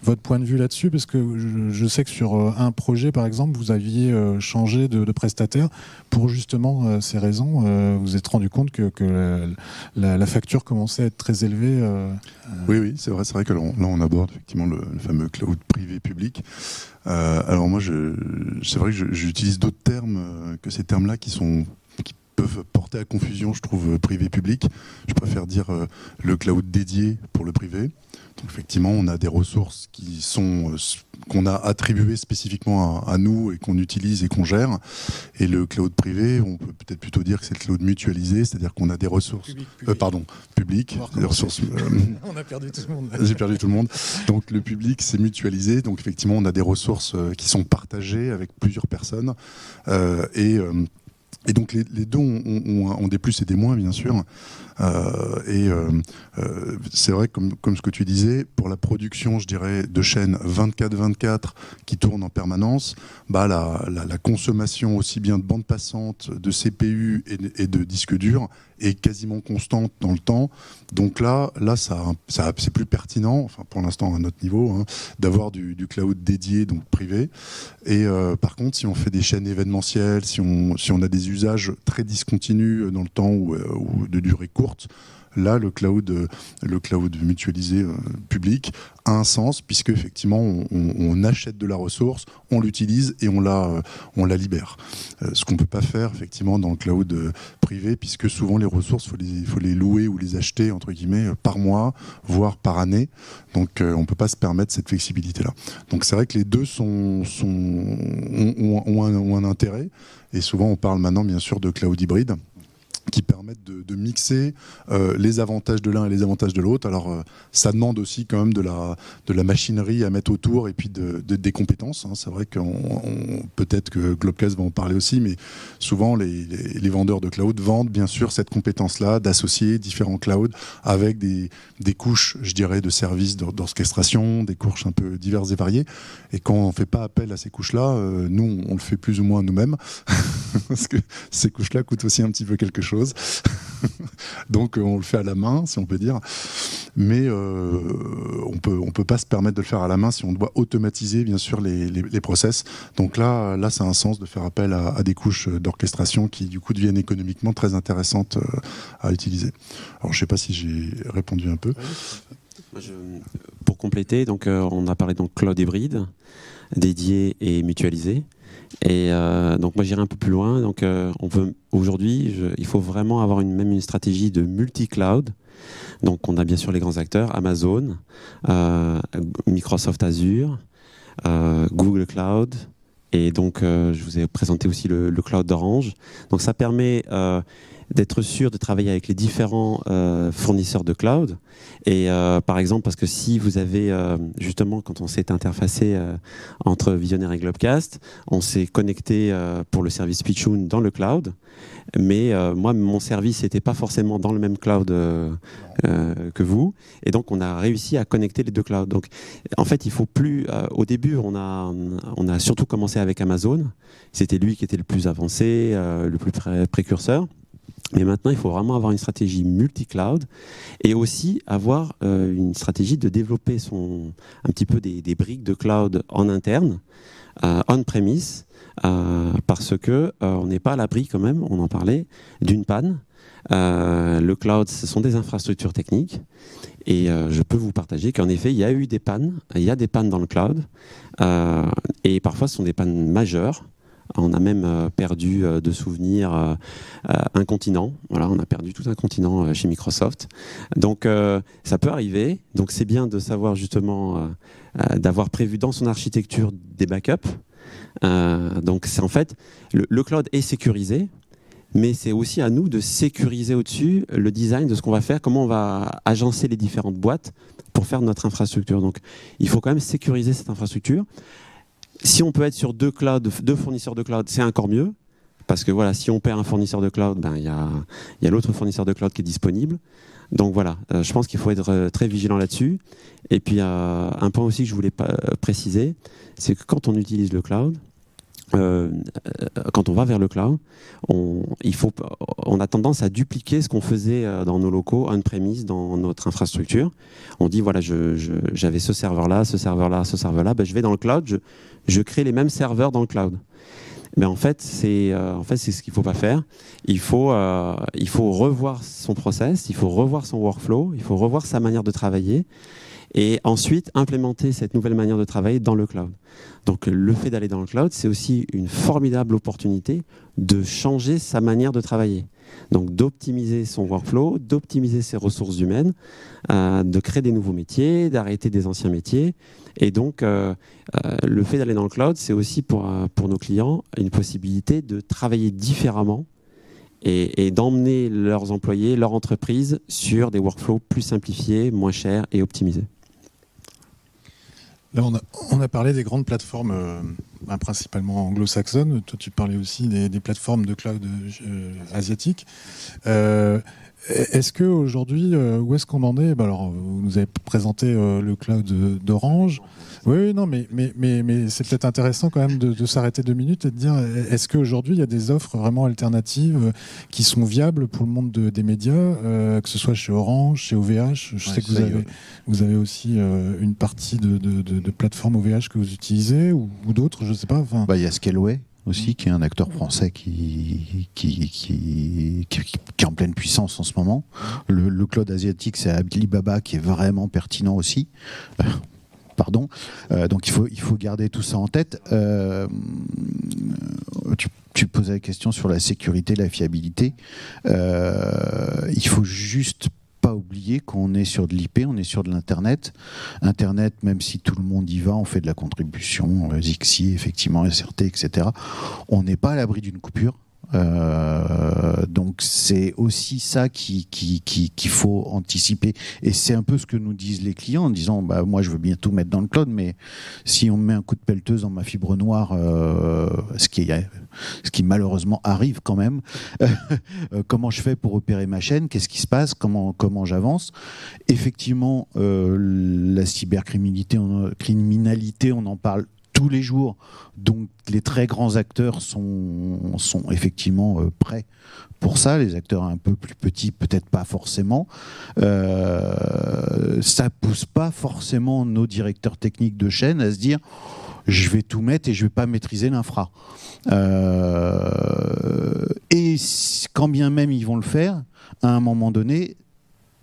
votre point de vue là-dessus, parce que je sais que sur un projet, par exemple, vous aviez changé de prestataire pour justement ces raisons. Vous vous êtes rendu compte que la facture commençait à être très élevée. Oui, c'est vrai que là on aborde effectivement le fameux cloud privé public. Alors moi, c'est vrai que j'utilise d'autres termes que ces termes-là qui peuvent porter à confusion, je trouve, privé-public. Je préfère dire le cloud dédié pour le privé. Donc effectivement, on a des ressources qu'on a attribuées spécifiquement à nous et qu'on utilise et qu'on gère. Et le cloud privé, on peut peut-être plutôt dire que c'est le cloud mutualisé, c'est-à-dire qu'on a des ressources publiques, des ressources. On a perdu tout le monde. J'ai perdu tout le monde. Donc le public, c'est mutualisé. Donc effectivement, on a des ressources qui sont partagées avec plusieurs personnes et donc les deux ont des plus et des moins, bien sûr. C'est vrai, comme ce que tu disais, pour la production, je dirais, de chaînes 24/24 qui tournent en permanence, la consommation aussi bien de bande passante, de CPU et de disques durs est quasiment constante dans le temps. Donc là c'est plus pertinent, enfin pour l'instant à notre niveau, d'avoir du cloud dédié, donc privé. Et par contre, si on fait des chaînes événementielles, si on a des usages très discontinus dans le temps ou de durée courte, là, le cloud mutualisé public a un sens, puisque effectivement, on achète de la ressource, on l'utilise et on la libère. Ce qu'on ne peut pas faire effectivement dans le cloud privé, puisque souvent les ressources, il faut les louer ou les acheter entre guillemets par mois, voire par année. Donc on ne peut pas se permettre cette flexibilité-là. Donc c'est vrai que les deux ont un intérêt. Et souvent on parle maintenant bien sûr de cloud hybride, qui permettent de mixer les avantages de l'un et les avantages de l'autre. Alors ça demande aussi quand même de la machinerie à mettre autour et puis des compétences. Hein. C'est vrai que peut-être que Globecast va en parler aussi, mais souvent les vendeurs de cloud vendent bien sûr cette compétence-là d'associer différents clouds avec des couches, je dirais, de services d'orchestration, des couches un peu diverses et variées. Et quand on ne fait pas appel à ces couches-là, nous on le fait plus ou moins nous-mêmes parce que ces couches-là coûtent aussi un petit peu quelque chose. Donc on le fait à la main, si on peut dire, mais on peut pas se permettre de le faire à la main si on doit automatiser bien sûr les process. Donc là ça a un sens de faire appel à des couches d'orchestration qui du coup deviennent économiquement très intéressantes à utiliser. Alors je sais pas si j'ai répondu un peu. Pour compléter, donc on a parlé donc cloud hybride, dédié et mutualisé. Et donc moi j'irai un peu plus loin. Donc aujourd'hui, il faut vraiment avoir une stratégie de multi-cloud. Donc on a bien sûr les grands acteurs, Amazon, Microsoft Azure, Google Cloud, et donc je vous ai présenté aussi le cloud d'Orange. Donc ça permet d'être sûr de travailler avec les différents fournisseurs de cloud. Et par exemple, parce que si vous avez, justement, quand on s'est interfacé entre Visionnaire et Globecast, on s'est connecté pour le service Pitchoun dans le cloud. Mais moi, mon service n'était pas forcément dans le même cloud que vous. Et donc, on a réussi à connecter les deux clouds. Donc, en fait, il faut plus... au début, on a surtout commencé avec Amazon. C'était lui qui était le plus avancé, le plus précurseur. Mais maintenant, il faut vraiment avoir une stratégie multi-cloud et aussi avoir une stratégie de développer un petit peu des briques de cloud en interne, on-premise, parce que on n'est pas à l'abri quand même, on en parlait, d'une panne. Le cloud, ce sont des infrastructures techniques et je peux vous partager qu'en effet, il y a eu des pannes, il y a des pannes dans le cloud et parfois ce sont des pannes majeures. On a même perdu de souvenirs un continent. Voilà, on a perdu tout un continent chez Microsoft. Donc ça peut arriver. Donc c'est bien de savoir justement d'avoir prévu dans son architecture des backups. Donc c'est en fait le cloud est sécurisé, mais c'est aussi à nous de sécuriser au-dessus le design de ce qu'on va faire, comment on va agencer les différentes boîtes pour faire notre infrastructure. Donc il faut quand même sécuriser cette infrastructure. Si on peut être sur deux fournisseurs de cloud, c'est encore mieux. Parce que voilà, si on perd un fournisseur de cloud, il y a l'autre fournisseur de cloud qui est disponible. Donc voilà, je pense qu'il faut être très vigilant là-dessus. Et puis un point aussi que je voulais préciser, c'est que quand on utilise le cloud, quand on va vers le cloud, on a tendance à dupliquer ce qu'on faisait dans nos locaux on-premise, dans notre infrastructure. On dit voilà, j'avais ce serveur-là, ce serveur-là, ce serveur-là, je vais dans le cloud, je crée les mêmes serveurs dans le cloud. Mais en fait, c'est ce qu'il ne faut pas faire. Il faut revoir son process, il faut revoir son workflow, il faut revoir sa manière de travailler et ensuite implémenter cette nouvelle manière de travailler dans le cloud. Donc le fait d'aller dans le cloud, c'est aussi une formidable opportunité de changer sa manière de travailler. Donc d'optimiser son workflow, d'optimiser ses ressources humaines, de créer des nouveaux métiers, d'arrêter des anciens métiers. Et donc le fait d'aller dans le cloud, c'est aussi pour nos clients une possibilité de travailler différemment et d'emmener leurs employés, leur entreprise sur des workflows plus simplifiés, moins chers et optimisés. Là, on a parlé des grandes plateformes principalement anglo-saxonnes. Toi, tu parlais aussi des plateformes de cloud asiatiques. Est-ce qu'aujourd'hui, où est-ce qu'on en est ? Alors, vous nous avez présenté le cloud d'Orange. Oui, non, mais c'est peut-être intéressant quand même de s'arrêter 2 minutes et de dire, est-ce qu'aujourd'hui, il y a des offres vraiment alternatives qui sont viables pour le monde des médias, que ce soit chez Orange, chez OVH ? Je sais que vous avez aussi une partie de plateforme OVH que vous utilisez ou d'autres, je ne sais pas. Il y a Scaleway. aussi, qui est un acteur français qui est en pleine puissance en ce moment. Le cloud asiatique, c'est Alibaba qui est vraiment pertinent aussi. Pardon. Donc il faut garder tout ça en tête. Tu posais la question sur la sécurité, la fiabilité. Il faut juste pas oublier qu'on est sur de l'IP, on est sur de l'Internet. Internet, même si tout le monde y va, on fait de la contribution, Zixi, effectivement, SRT, etc. On n'est pas à l'abri d'une coupure. Donc c'est aussi ça qu'il faut anticiper, et c'est un peu ce que nous disent les clients en disant bah moi je veux bien tout mettre dans le cloud, mais si on me met un coup de pelleteuse dans ma fibre noire, ce qui malheureusement arrive quand même, comment je fais pour opérer ma chaîne, qu'est-ce qui se passe, comment j'avance. Effectivement, la cybercriminalité, on en parle tous les jours, donc les très grands acteurs sont effectivement prêts pour ça. Les acteurs un peu plus petits, peut-être pas forcément. Ça pousse pas forcément nos directeurs techniques de chaîne à se dire je vais tout mettre et je vais pas maîtriser l'infra. Et quand bien même ils vont le faire, à un moment donné,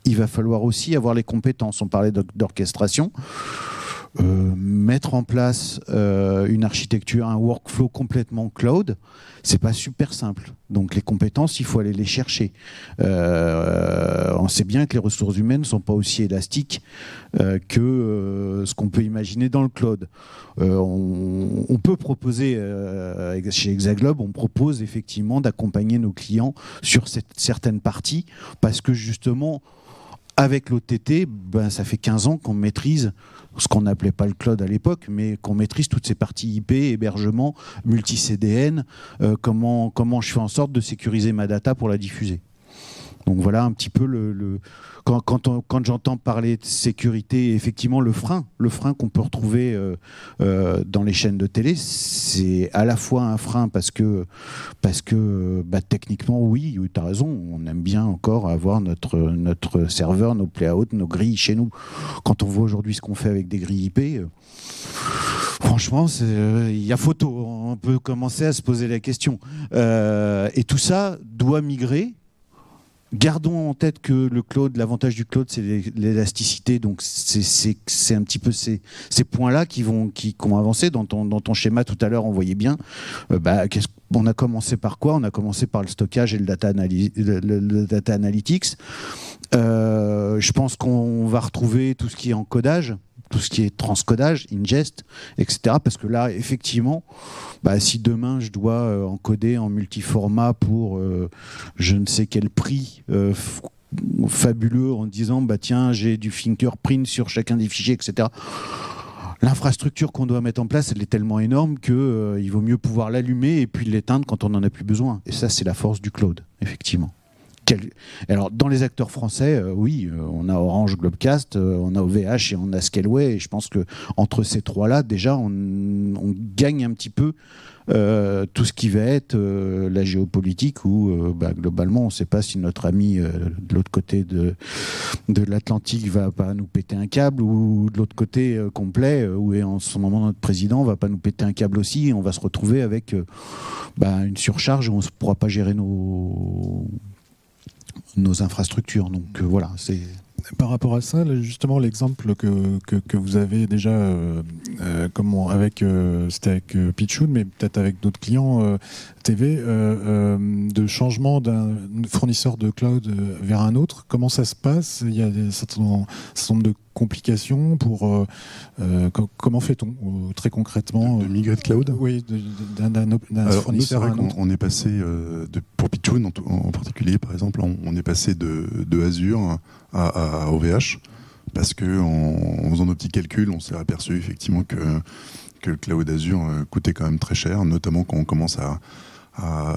il va falloir aussi avoir les compétences. On parlait d'orchestration. Mettre en place une architecture, un workflow complètement cloud, c'est pas super simple. Donc les compétences, il faut aller les chercher. On sait bien que les ressources humaines ne sont pas aussi élastiques que ce qu'on peut imaginer dans le cloud. On peut proposer, chez Hexaglobe, on propose effectivement d'accompagner nos clients sur certaines parties, parce que justement, avec l'OTT, ça fait 15 ans qu'on maîtrise ce qu'on n'appelait pas le cloud à l'époque, mais qu'on maîtrise toutes ces parties IP, hébergement, multi-CDN, comment je fais en sorte de sécuriser ma data pour la diffuser. Donc voilà un petit peu quand j'entends parler de sécurité, effectivement le frein qu'on peut retrouver dans les chaînes de télé, c'est à la fois un frein parce que techniquement oui, tu as raison, on aime bien encore avoir notre serveur, nos playout, nos grilles chez nous. Quand on voit aujourd'hui ce qu'on fait avec des grilles IP, franchement, il y a photo. On peut commencer à se poser la question. Et tout ça doit migrer. Gardons en tête que le cloud, l'avantage du cloud, c'est l'élasticité. Donc c'est un petit peu ces points-là qui vont avancer. Dans ton schéma tout à l'heure, on voyait bien. On a commencé par quoi ? On a commencé par le stockage et le data analytics. Je pense qu'on va retrouver tout ce qui est encodage, tout ce qui est transcodage, ingest, etc. Parce que là, effectivement, si demain je dois encoder en multiformat pour je ne sais quel prix fabuleux en disant tiens, j'ai du fingerprint sur chacun des fichiers, etc. L'infrastructure qu'on doit mettre en place, elle est tellement énorme qu'il vaut mieux pouvoir l'allumer et puis l'éteindre quand on n'en a plus besoin. Et ça, c'est la force du cloud, effectivement. Alors, dans les acteurs français, oui, on a Orange, Globecast, on a OVH et on a Scaleway. Et je pense qu'entre ces trois-là, déjà, on gagne un petit peu tout ce qui va être la géopolitique où, globalement, on ne sait pas si notre ami de l'autre côté de l'Atlantique va pas nous péter un câble, ou de l'autre côté complet, où est en ce moment notre président va pas nous péter un câble aussi, et on va se retrouver avec une surcharge où on ne pourra pas gérer nos infrastructures. Donc voilà, c'est... Par rapport à ça, justement, l'exemple que vous avez déjà, c'était avec Pitchoun, mais peut-être avec d'autres clients TV, de changement d'un fournisseur de cloud vers un autre, comment ça se passe ? Il y a un certain nombre de complications pour... comment fait-on très concrètement de migrer de cloud ? Oui, d'un fournisseur à un autre. On est passé, pour Pitchoun en particulier, par exemple, on est passé de Azure à OVH, parce qu'en faisant nos petits calculs, on s'est aperçu effectivement que le cloud Azure coûtait quand même très cher, notamment quand on commence à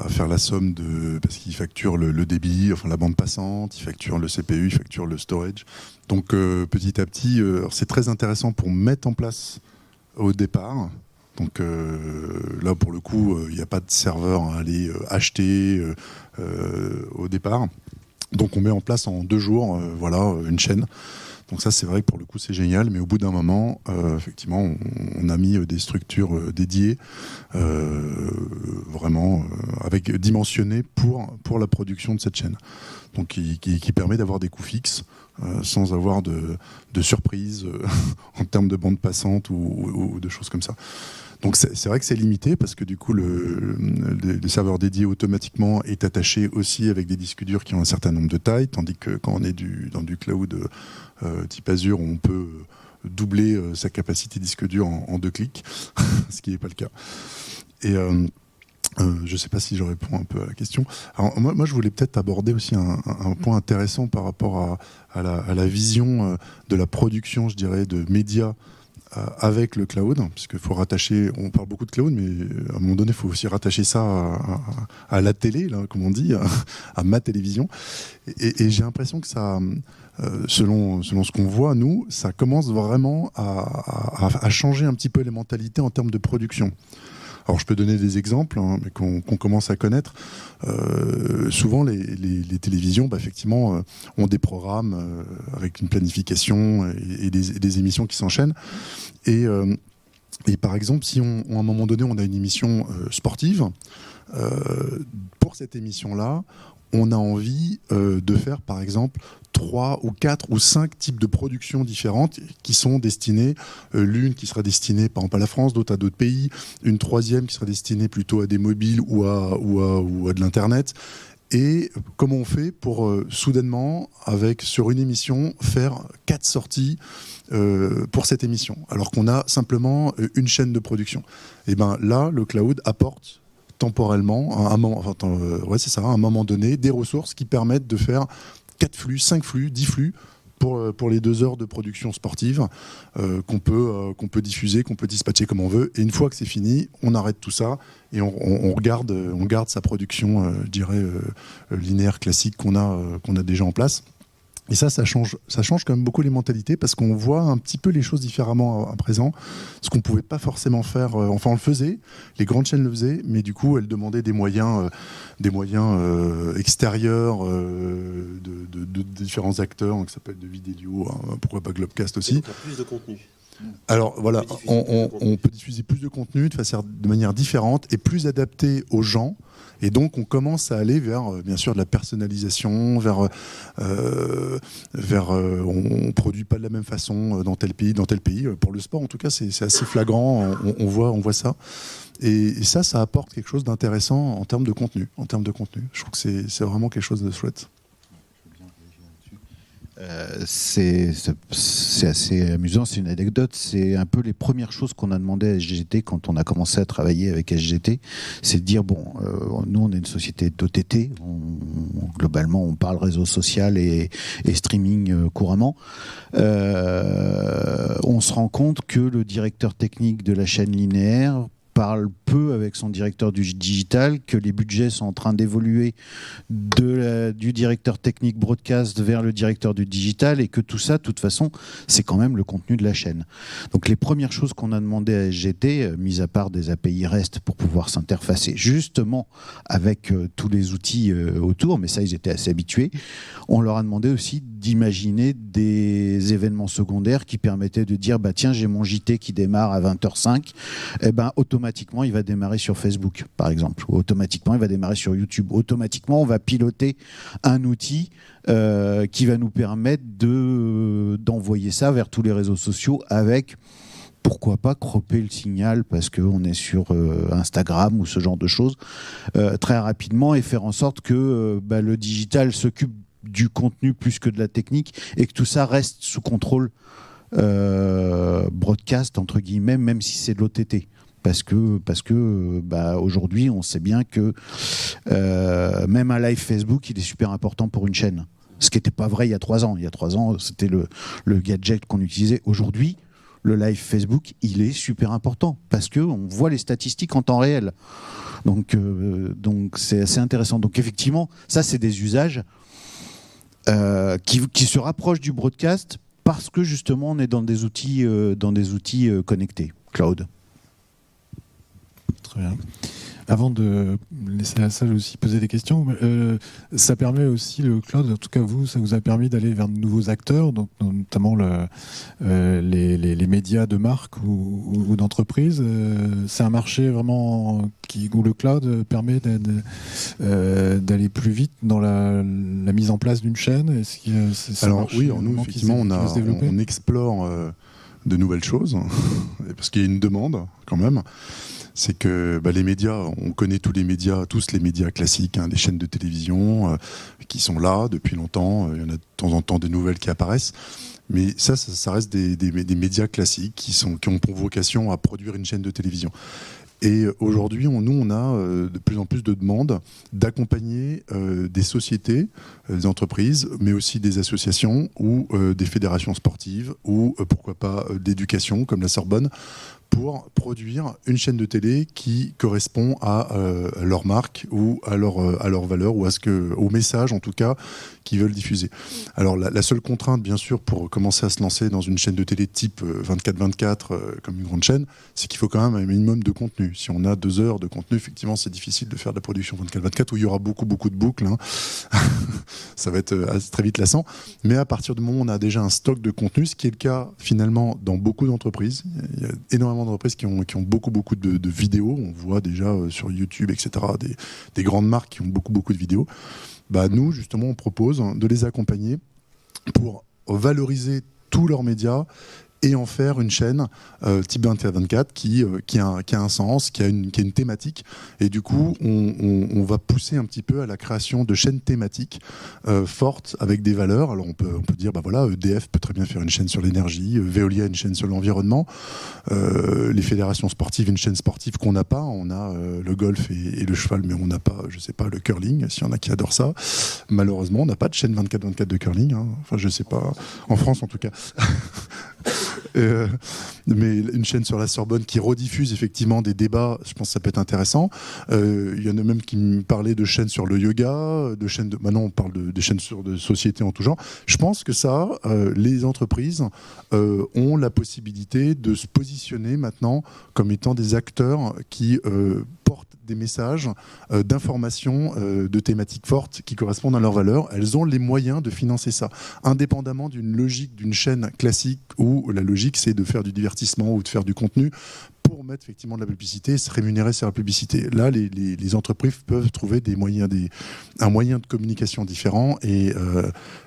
faire la somme parce qu'il facture le débit, enfin la bande passante, il facture le CPU, il facture le storage. Donc petit à petit, c'est très intéressant pour mettre en place au départ. Donc là, pour le coup, il n'y a pas de serveur à aller acheter au départ. Donc on met en place en 2 jours une chaîne. Donc ça, c'est vrai que pour le coup, c'est génial, mais au bout d'un moment, effectivement, on a mis des structures dédiées, vraiment avec dimensionnées pour la production de cette chaîne. Donc qui permet d'avoir des coûts fixes sans avoir de surprises en termes de bande passante ou de choses comme ça. Donc c'est vrai que c'est limité parce que du coup le serveur dédié automatiquement est attaché aussi avec des disques durs qui ont un certain nombre de tailles, tandis que quand on est dans du cloud type Azure, on peut doubler sa capacité disque dur en 2 clics, ce qui n'est pas le cas. Et je ne sais pas si je réponds un peu à la question. Alors, moi je voulais peut-être aborder aussi un point intéressant par rapport à la vision de la production, je dirais, de médias avec le cloud, puisqu'il faut rattacher, on parle beaucoup de cloud, mais à un moment donné, il faut aussi rattacher ça à la télé, là, comme on dit, à ma télévision. Et j'ai l'impression que ça, selon ce qu'on voit, nous, ça commence vraiment à changer un petit peu les mentalités en termes de production. Alors je peux donner des exemples mais qu'on commence à connaître. Souvent les télévisions effectivement ont des programmes avec une planification et des émissions qui s'enchaînent. Et par exemple, si à un moment donné on a une émission sportive, pour cette émission-là, on a envie de faire par exemple 3 ou 4 ou 5 types de productions différentes qui sont destinées, l'une qui sera destinée par exemple à la France, d'autres à d'autres pays, une troisième qui sera destinée plutôt à des mobiles ou à de l'internet. Et comment on fait pour soudainement, sur une émission, faire 4 sorties pour cette émission, alors qu'on a simplement une chaîne de production. Et bien là, le cloud apporte temporellement, à un moment donné, des ressources qui permettent de faire 4 flux, 5 flux, 10 flux pour les 2 heures de production sportive qu'on peut diffuser, qu'on peut dispatcher comme on veut. Et une fois que c'est fini, on arrête tout ça et on garde sa production, je dirais, linéaire classique qu'on a déjà en place. Et ça change quand même beaucoup les mentalités parce qu'on voit un petit peu les choses différemment à présent. Ce qu'on ne pouvait pas forcément faire, enfin on le faisait, les grandes chaînes le faisaient, mais du coup elles demandaient des moyens extérieurs de différents acteurs, donc ça peut être de Vidéo, pourquoi pas Globcast aussi. Donc il y a plus de contenu. Alors voilà, on peut diffuser plus de contenu de manière différente et plus adapté aux gens. Et donc on commence à aller vers, bien sûr, de la personnalisation, on produit pas de la même façon dans tel pays. Pour le sport, en tout cas, c'est assez flagrant. On voit ça. Et ça apporte quelque chose d'intéressant en termes de contenu. Je trouve que c'est vraiment quelque chose de chouette. C'est assez amusant, c'est une anecdote. C'est un peu les premières choses qu'on a demandé à SGT quand on a commencé à travailler avec SGT, c'est de dire nous on est une société d'OTT, globalement on parle réseau social et streaming couramment. On se rend compte que le directeur technique de la chaîne linéaire parle peu avec son directeur du digital, que les budgets sont en train d'évoluer du directeur technique broadcast vers le directeur du digital et que tout ça, de toute façon, c'est quand même le contenu de la chaîne. Donc les premières choses qu'on a demandé à SGT, mis à part des API REST pour pouvoir s'interfacer justement avec tous les outils autour, mais ça ils étaient assez habitués, on leur a demandé aussi d'imaginer des événements secondaires qui permettaient de dire tiens, j'ai mon JT qui démarre à 20h05, automatiquement il va démarrer sur Facebook par exemple, ou automatiquement il va démarrer sur YouTube, automatiquement on va piloter un outil qui va nous permettre d'envoyer ça vers tous les réseaux sociaux avec, pourquoi pas, cropper le signal parce qu'on est sur Instagram ou ce genre de choses très rapidement et faire en sorte que le digital s'occupe du contenu plus que de la technique et que tout ça reste sous contrôle broadcast entre guillemets, même si c'est de l'OTT. Parce que aujourd'hui, on sait bien que même un live Facebook, il est super important pour une chaîne. Ce qui n'était pas vrai il y a 3 ans. Il y a 3 ans, c'était le gadget qu'on utilisait. Aujourd'hui, le live Facebook, il est super important parce qu'on voit les statistiques en temps réel. Donc c'est assez intéressant. Donc effectivement, ça, c'est des usages qui se rapprochent du broadcast parce que justement, on est dans des outils connectés, cloud. Très bien. avant de laisser la salle aussi poser des questions, ça permet aussi le cloud, en tout cas vous, ça vous a permis d'aller vers de nouveaux acteurs, donc, notamment les médias de marque ou d'entreprise. C'est un marché vraiment où le cloud permet d'aller plus vite dans la mise en place d'une chaîne. Alors oui, nous effectivement on explore de nouvelles choses parce qu'il y a une demande quand même. C'est que les médias, on connaît tous les médias classiques, hein, des chaînes de télévision qui sont là depuis longtemps. Il y en a de temps en temps des nouvelles qui apparaissent. Mais ça reste des médias classiques qui ont pour vocation à produire une chaîne de télévision. Et aujourd'hui, on a de plus en plus de demandes d'accompagner des sociétés, des entreprises, mais aussi des associations ou des fédérations sportives ou pourquoi pas d'éducation comme la Sorbonne, pour produire une chaîne de télé qui correspond à leur marque ou à leur valeur ou au message en tout cas qu'ils veulent diffuser. Alors la seule contrainte bien sûr pour commencer à se lancer dans une chaîne de télé type 24/24 comme une grande chaîne, c'est qu'il faut quand même un minimum de contenu. Si on a 2 heures de contenu, effectivement c'est difficile de faire de la production 24/24 où il y aura beaucoup de boucles. Hein. Ça va être très vite lassant. Mais à partir du moment où on a déjà un stock de contenu, ce qui est le cas finalement dans beaucoup d'entreprises, il y a énormément d'entreprises qui ont beaucoup de vidéos. On voit déjà sur YouTube, etc., des grandes marques qui ont beaucoup de vidéos. Nous, justement, on propose de les accompagner pour valoriser tous leurs médias et en faire une chaîne type 24/24 qui a un sens, qui a une thématique. Et du coup, on va pousser un petit peu à la création de chaînes thématiques fortes avec des valeurs. Alors on peut dire, EDF peut très bien faire une chaîne sur l'énergie, Veolia une chaîne sur l'environnement, les fédérations sportives une chaîne sportive qu'on n'a pas. On a le golf et le cheval, mais on n'a pas, je sais pas, le curling. S'il y en a qui adorent ça, malheureusement, on n'a pas de chaîne 24/24 de curling. Hein. Enfin, je sais pas, en France en tout cas. Mais une chaîne sur la Sorbonne qui rediffuse effectivement des débats, je pense que ça peut être intéressant. Il y en a même qui me parlaient de chaînes sur le yoga, maintenant on parle des chaînes de société en tout genre. Je pense que les entreprises ont la possibilité de se positionner maintenant comme étant des acteurs qui portent des messages d'information, de thématiques fortes qui correspondent à leurs valeurs. Elles ont les moyens de financer ça, indépendamment d'une logique d'une chaîne classique où la logique c'est de faire du divertissement ou de faire du contenu pour mettre effectivement de la publicité et se rémunérer sur la publicité. Là, les entreprises peuvent trouver un moyen de communication différent et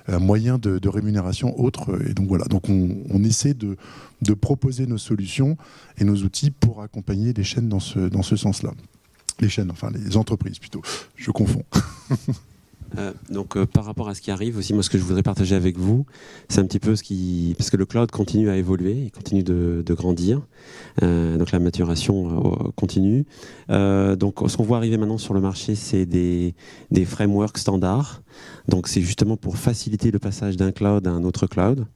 un moyen de rémunération autre. Et donc voilà, donc on essaie de proposer nos solutions et nos outils pour accompagner les chaînes dans ce sens-là. Les chaînes, enfin les entreprises plutôt, je confonds. Par rapport à ce qui arrive aussi, moi ce que je voudrais partager avec vous, c'est un petit peu parce que le cloud continue à évoluer, il continue de grandir, donc la maturation continue. Donc ce qu'on voit arriver maintenant sur le marché, c'est des frameworks standards. Donc c'est justement pour faciliter le passage d'un cloud à un autre cloud.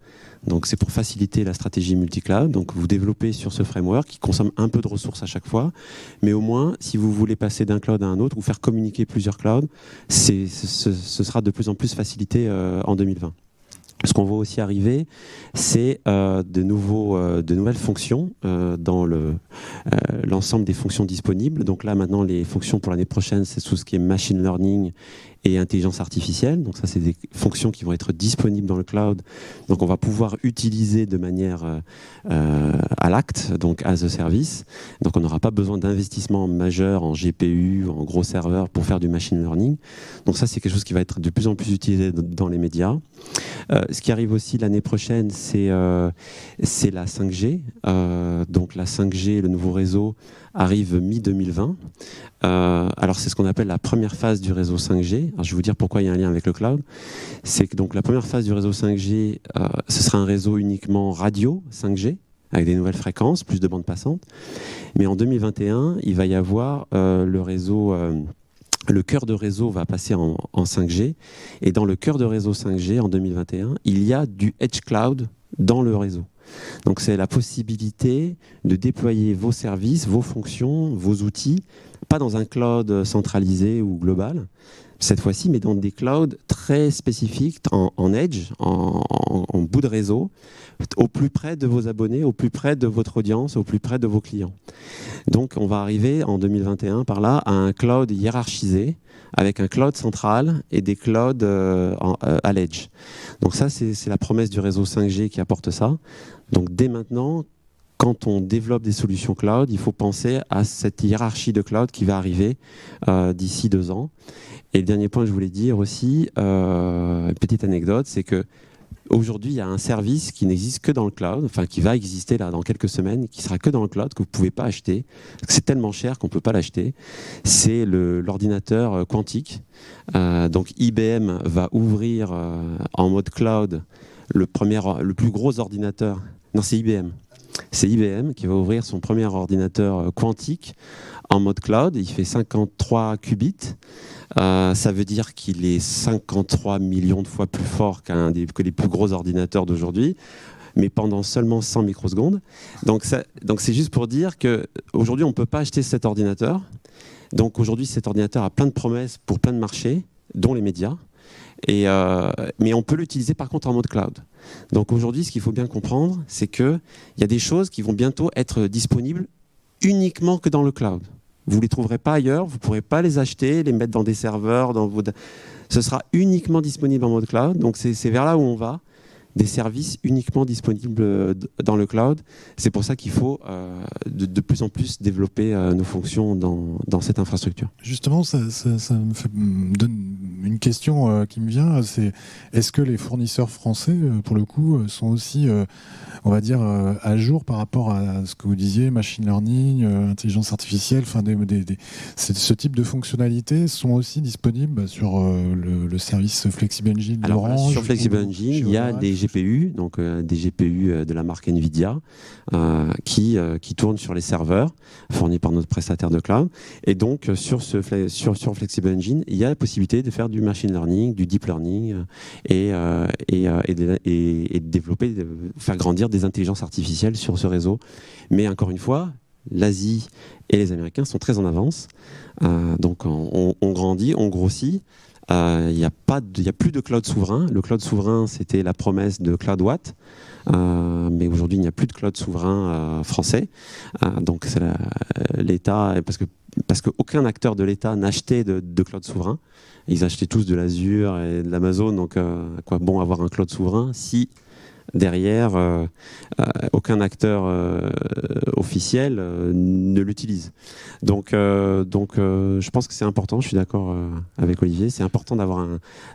Donc c'est pour faciliter la stratégie multi-cloud. Donc vous développez sur ce framework qui consomme un peu de ressources à chaque fois, mais au moins si vous voulez passer d'un cloud à un autre ou faire communiquer plusieurs clouds, ce sera de plus en plus facilité en 2020. Ce qu'on voit aussi arriver, c'est de nouvelles fonctions dans l'ensemble des fonctions disponibles. Donc là, maintenant, les fonctions pour l'année prochaine, c'est tout ce qui est machine learning et intelligence artificielle. Donc ça, c'est des fonctions qui vont être disponibles dans le cloud. Donc on va pouvoir utiliser de manière à l'acte, donc as a service. Donc on n'aura pas besoin d'investissement majeur en GPU, en gros serveurs pour faire du machine learning. Donc ça, c'est quelque chose qui va être de plus en plus utilisé dans les médias. Ce qui arrive aussi l'année prochaine, c'est la 5G. Donc la 5G, le nouveau réseau, arrive mi-2020. Alors c'est ce qu'on appelle la première phase du réseau 5G. Alors je vais vous dire pourquoi il y a un lien avec le cloud. C'est que donc la première phase du réseau 5G, ce sera un réseau uniquement radio 5G, avec des nouvelles fréquences, plus de bandes passantes. Mais en 2021, il va y avoir le réseau... Le cœur de réseau va passer en 5G. Et dans le cœur de réseau 5G, en 2021, il y a du Edge Cloud dans le réseau. Donc c'est la possibilité de déployer vos services, vos fonctions, vos outils, pas dans un cloud centralisé ou global, cette fois-ci, mais dans des clouds très spécifiques, en edge, en bout de réseau, au plus près de vos abonnés, au plus près de votre audience, au plus près de vos clients. Donc on va arriver en 2021 par là à un cloud hiérarchisé avec un cloud central et des clouds à l'edge. Donc ça, c'est la promesse du réseau 5G qui apporte ça. Donc dès maintenant, quand on développe des solutions cloud, il faut penser à cette hiérarchie de cloud qui va arriver d'ici 2 ans. Et le dernier point que je voulais dire aussi, une petite anecdote, c'est que aujourd'hui, il y a un service qui n'existe que dans le cloud, enfin qui va exister là dans quelques semaines, qui sera que dans le cloud, que vous ne pouvez pas acheter. C'est tellement cher qu'on ne peut pas l'acheter. C'est l'ordinateur quantique. Donc IBM va ouvrir en mode cloud le plus gros ordinateur. Non, c'est IBM. C'est IBM qui va ouvrir son premier ordinateur quantique en mode cloud. Il fait 53 qubits. Ça veut dire qu'il est 53 millions de fois plus fort que les plus gros ordinateurs d'aujourd'hui, mais pendant seulement 100 microsecondes. Donc c'est juste pour dire qu'aujourd'hui, on ne peut pas acheter cet ordinateur. Donc aujourd'hui, cet ordinateur a plein de promesses pour plein de marchés, dont les médias. Mais on peut l'utiliser par contre en mode cloud. Donc aujourd'hui, ce qu'il faut bien comprendre, c'est qu'il y a des choses qui vont bientôt être disponibles uniquement que dans le cloud. Vous ne les trouverez pas ailleurs, vous ne pourrez pas les acheter, les mettre dans des serveurs. Ce sera uniquement disponible en mode cloud. Donc c'est vers là où on va. Des services uniquement disponibles dans le cloud. C'est pour ça qu'il faut de plus en plus développer nos fonctions dans cette infrastructure. Justement, ça me donne une question qui me vient, c'est est-ce que les fournisseurs français, pour le coup, sont aussi, on va dire, à jour par rapport à ce que vous disiez, machine learning, intelligence artificielle, enfin ce type de fonctionnalités sont aussi disponibles sur le service Flexible Engine d'Orange. Sur Flexible Engine, il y a des GPU, donc des GPU de la marque Nvidia, qui tournent sur les serveurs fournis par notre prestataire de cloud. Et donc sur Flexible Engine, il y a la possibilité de faire du machine learning, du deep learning et de développer, de faire grandir des intelligences artificielles sur ce réseau. Mais encore une fois, l'Asie et les Américains sont très en avance. Donc on grandit, on grossit. Il n'y a plus de cloud souverain. Le cloud souverain, c'était la promesse de CloudWatt. Mais aujourd'hui, il n'y a plus de cloud souverain français. Donc c'est l'État, parce qu'aucun acteur de l'État n'achetait de cloud souverain. Ils achetaient tous de l'Azure et de l'Amazon. Donc à quoi bon avoir un cloud souverain si derrière, aucun acteur officiel ne l'utilise. Donc je pense que c'est important, je suis d'accord avec Olivier, c'est important d'avoir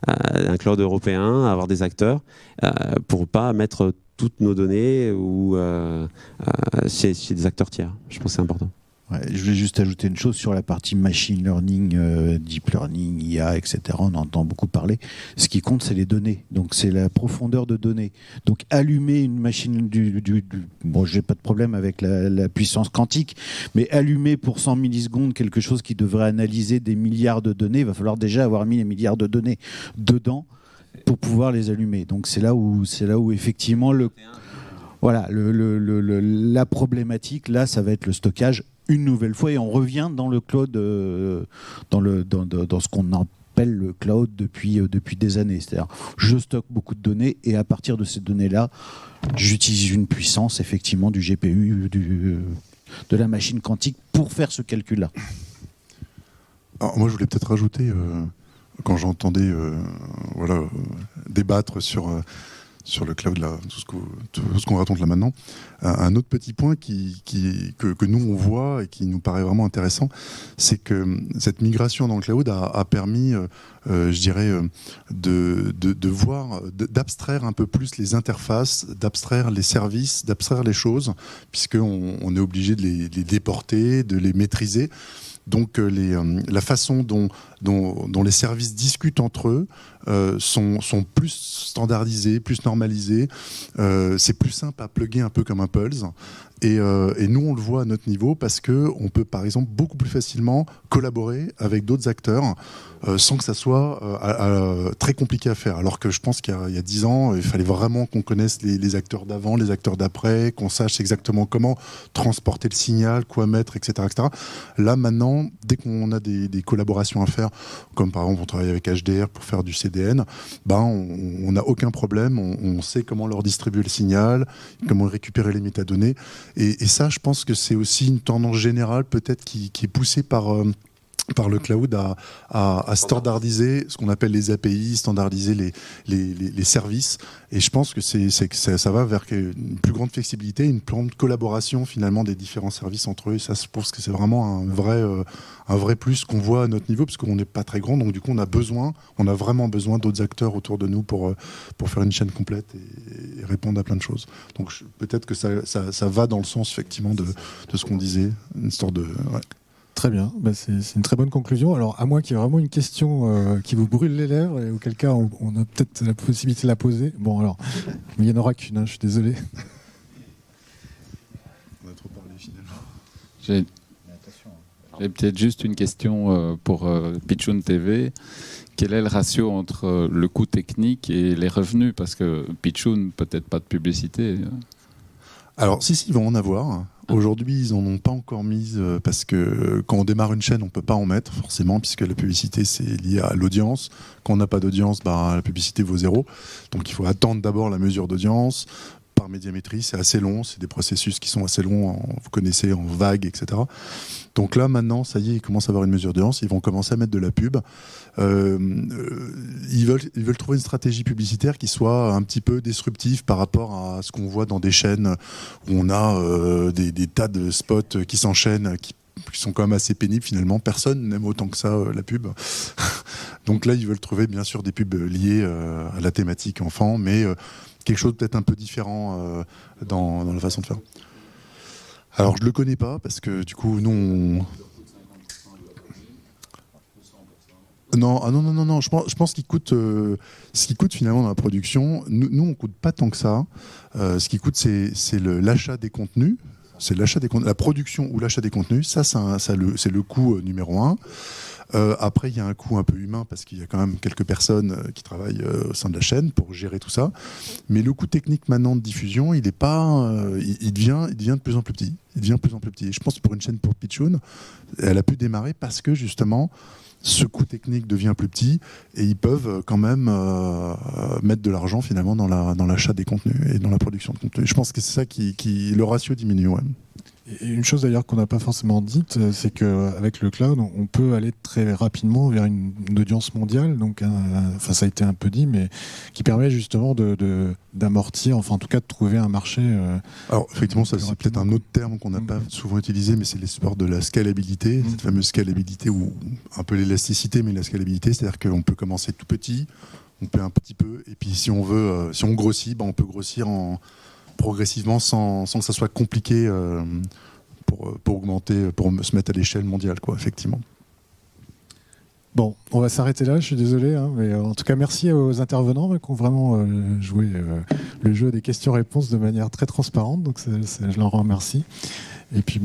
un cloud européen, avoir des acteurs pour ne pas mettre toutes nos données chez des acteurs tiers. Je pense que c'est important. Ouais, je voulais juste ajouter une chose sur la partie machine learning, deep learning, IA, etc. On entend beaucoup parler. Ce qui compte, c'est les données. Donc, c'est la profondeur de données. Donc, allumer une machine bon, j'ai pas de problème avec la puissance quantique, mais allumer pour 100 millisecondes quelque chose qui devrait analyser des milliards de données, il va falloir déjà avoir mis les milliards de données dedans pour pouvoir les allumer. Donc, c'est là où effectivement la problématique, là, ça va être le stockage une nouvelle fois, et on revient dans le cloud, dans ce qu'on appelle le cloud depuis des années. C'est-à-dire, je stocke beaucoup de données, et à partir de ces données-là, j'utilise une puissance, effectivement, du GPU, de la machine quantique pour faire ce calcul-là. Alors, moi, je voulais peut-être rajouter, quand j'entendais débattre sur le cloud, là, tout ce qu'on raconte là maintenant. Un autre petit point que nous on voit et qui nous paraît vraiment intéressant, c'est que cette migration dans le cloud a permis, je dirais, de voir, d'abstraire un peu plus les interfaces, d'abstraire les services, d'abstraire les choses, puisqu'on est obligé de les déporter, de les maîtriser. Donc la façon dont les services discutent entre eux sont plus standardisés, plus normalisés. C'est plus simple à plugger un peu comme un Pulse. Et nous, on le voit à notre niveau parce qu'on peut, par exemple, beaucoup plus facilement collaborer avec d'autres acteurs sans que ça soit très compliqué à faire. Alors que je pense qu'il y a 10 ans, il fallait vraiment qu'on connaisse les acteurs d'avant, les acteurs d'après, qu'on sache exactement comment transporter le signal, quoi mettre, etc. etc. Là, maintenant, dès qu'on a des collaborations à faire, comme par exemple on travaille avec HDR pour faire du CDN, on n'a aucun problème, on sait comment leur distribuer le signal, comment récupérer les métadonnées. Et ça, je pense que c'est aussi une tendance générale peut-être qui est poussée par le cloud à standardiser ce qu'on appelle les API, standardiser les services. Et je pense que ça va vers une plus grande flexibilité, une plus grande collaboration finalement des différents services entre eux. Et ça, je pense que c'est vraiment un vrai plus qu'on voit à notre niveau, parce qu'on n'est pas très grand. Donc du coup, on a vraiment besoin d'autres acteurs autour de nous pour faire une chaîne complète et répondre à plein de choses. Donc peut-être que ça va dans le sens effectivement de ce qu'on disait, une sorte de... Ouais. Très bien, c'est une très bonne conclusion. Alors, à moins qu'il y ait vraiment une question qui vous brûle les lèvres, et auquel cas on a peut-être la possibilité de la poser. Bon, alors, il n'y en aura qu'une, je suis désolé. On a trop parlé finalement. J'ai peut-être juste une question pour Pitchoun TV. Quel est le ratio entre le coût technique et les revenus? Parce que Pitchoun, peut-être pas de publicité. Alors, si, ils vont en avoir. Aujourd'hui, ils n'en ont pas encore mis parce que quand on démarre une chaîne, on ne peut pas en mettre forcément, puisque la publicité, c'est lié à l'audience. Quand on n'a pas d'audience, la publicité vaut 0. Donc il faut attendre d'abord la mesure d'audience. Par médiamétrie, c'est assez long, c'est des processus qui sont assez longs, vous connaissez, en vagues, etc. Donc là, maintenant, ça y est, ils commencent à avoir une mesure d'audience, ils vont commencer à mettre de la pub. Ils veulent trouver une stratégie publicitaire qui soit un petit peu disruptive par rapport à ce qu'on voit dans des chaînes où on a des tas de spots qui s'enchaînent, qui sont quand même assez pénibles finalement. Personne n'aime autant que ça la pub. Donc là, ils veulent trouver bien sûr des pubs liées à la thématique enfant, mais quelque chose peut-être un peu différent dans la façon de faire. Alors je le connais pas parce que du coup nous non. Je pense qu'il coûte ce qui coûte finalement dans la production. Nous on coûte pas tant que ça. Ce qui coûte c'est l'achat des contenus. C'est l'achat des contenus, la production ou l'achat des contenus. Ça c'est le coût numéro 1. Après, il y a un coût un peu humain parce qu'il y a quand même quelques personnes qui travaillent au sein de la chaîne pour gérer tout ça. Mais le coût technique maintenant de diffusion, il est pas, il devient de plus en plus petit. Il devient de plus en plus petit. Et je pense que pour une chaîne pour Pitchoun, elle a pu démarrer parce que justement, ce coût technique devient plus petit et ils peuvent quand même mettre de l'argent finalement dans l'achat des contenus et dans la production de contenus. Je pense que c'est ça qui le ratio diminue. Ouais. Et une chose d'ailleurs qu'on n'a pas forcément dite, c'est qu'avec le cloud, on peut aller très rapidement vers une audience mondiale, donc ça a été un peu dit, mais qui permet justement d'amortir, enfin en tout cas de trouver un marché. Alors effectivement, ça c'est peut-être un autre terme qu'on n'a pas souvent utilisé, mais c'est l'histoire de la scalabilité, cette fameuse scalabilité ou un peu l'élasticité, mais la scalabilité, c'est-à-dire qu'on peut commencer tout petit, on peut un petit peu, et puis si on veut, si on grossit, on peut grossir progressivement sans que ça soit compliqué pour augmenter, pour se mettre à l'échelle mondiale, quoi, effectivement. Bon, on va s'arrêter là, je suis désolé, mais en tout cas merci aux intervenants qui ont vraiment joué le jeu des questions-réponses de manière très transparente, donc je leur remercie. Et puis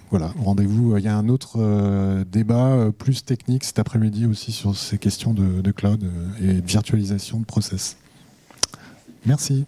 voilà, rendez-vous, il y a un autre débat plus technique cet après-midi aussi sur ces questions de cloud et de virtualisation de process. Merci.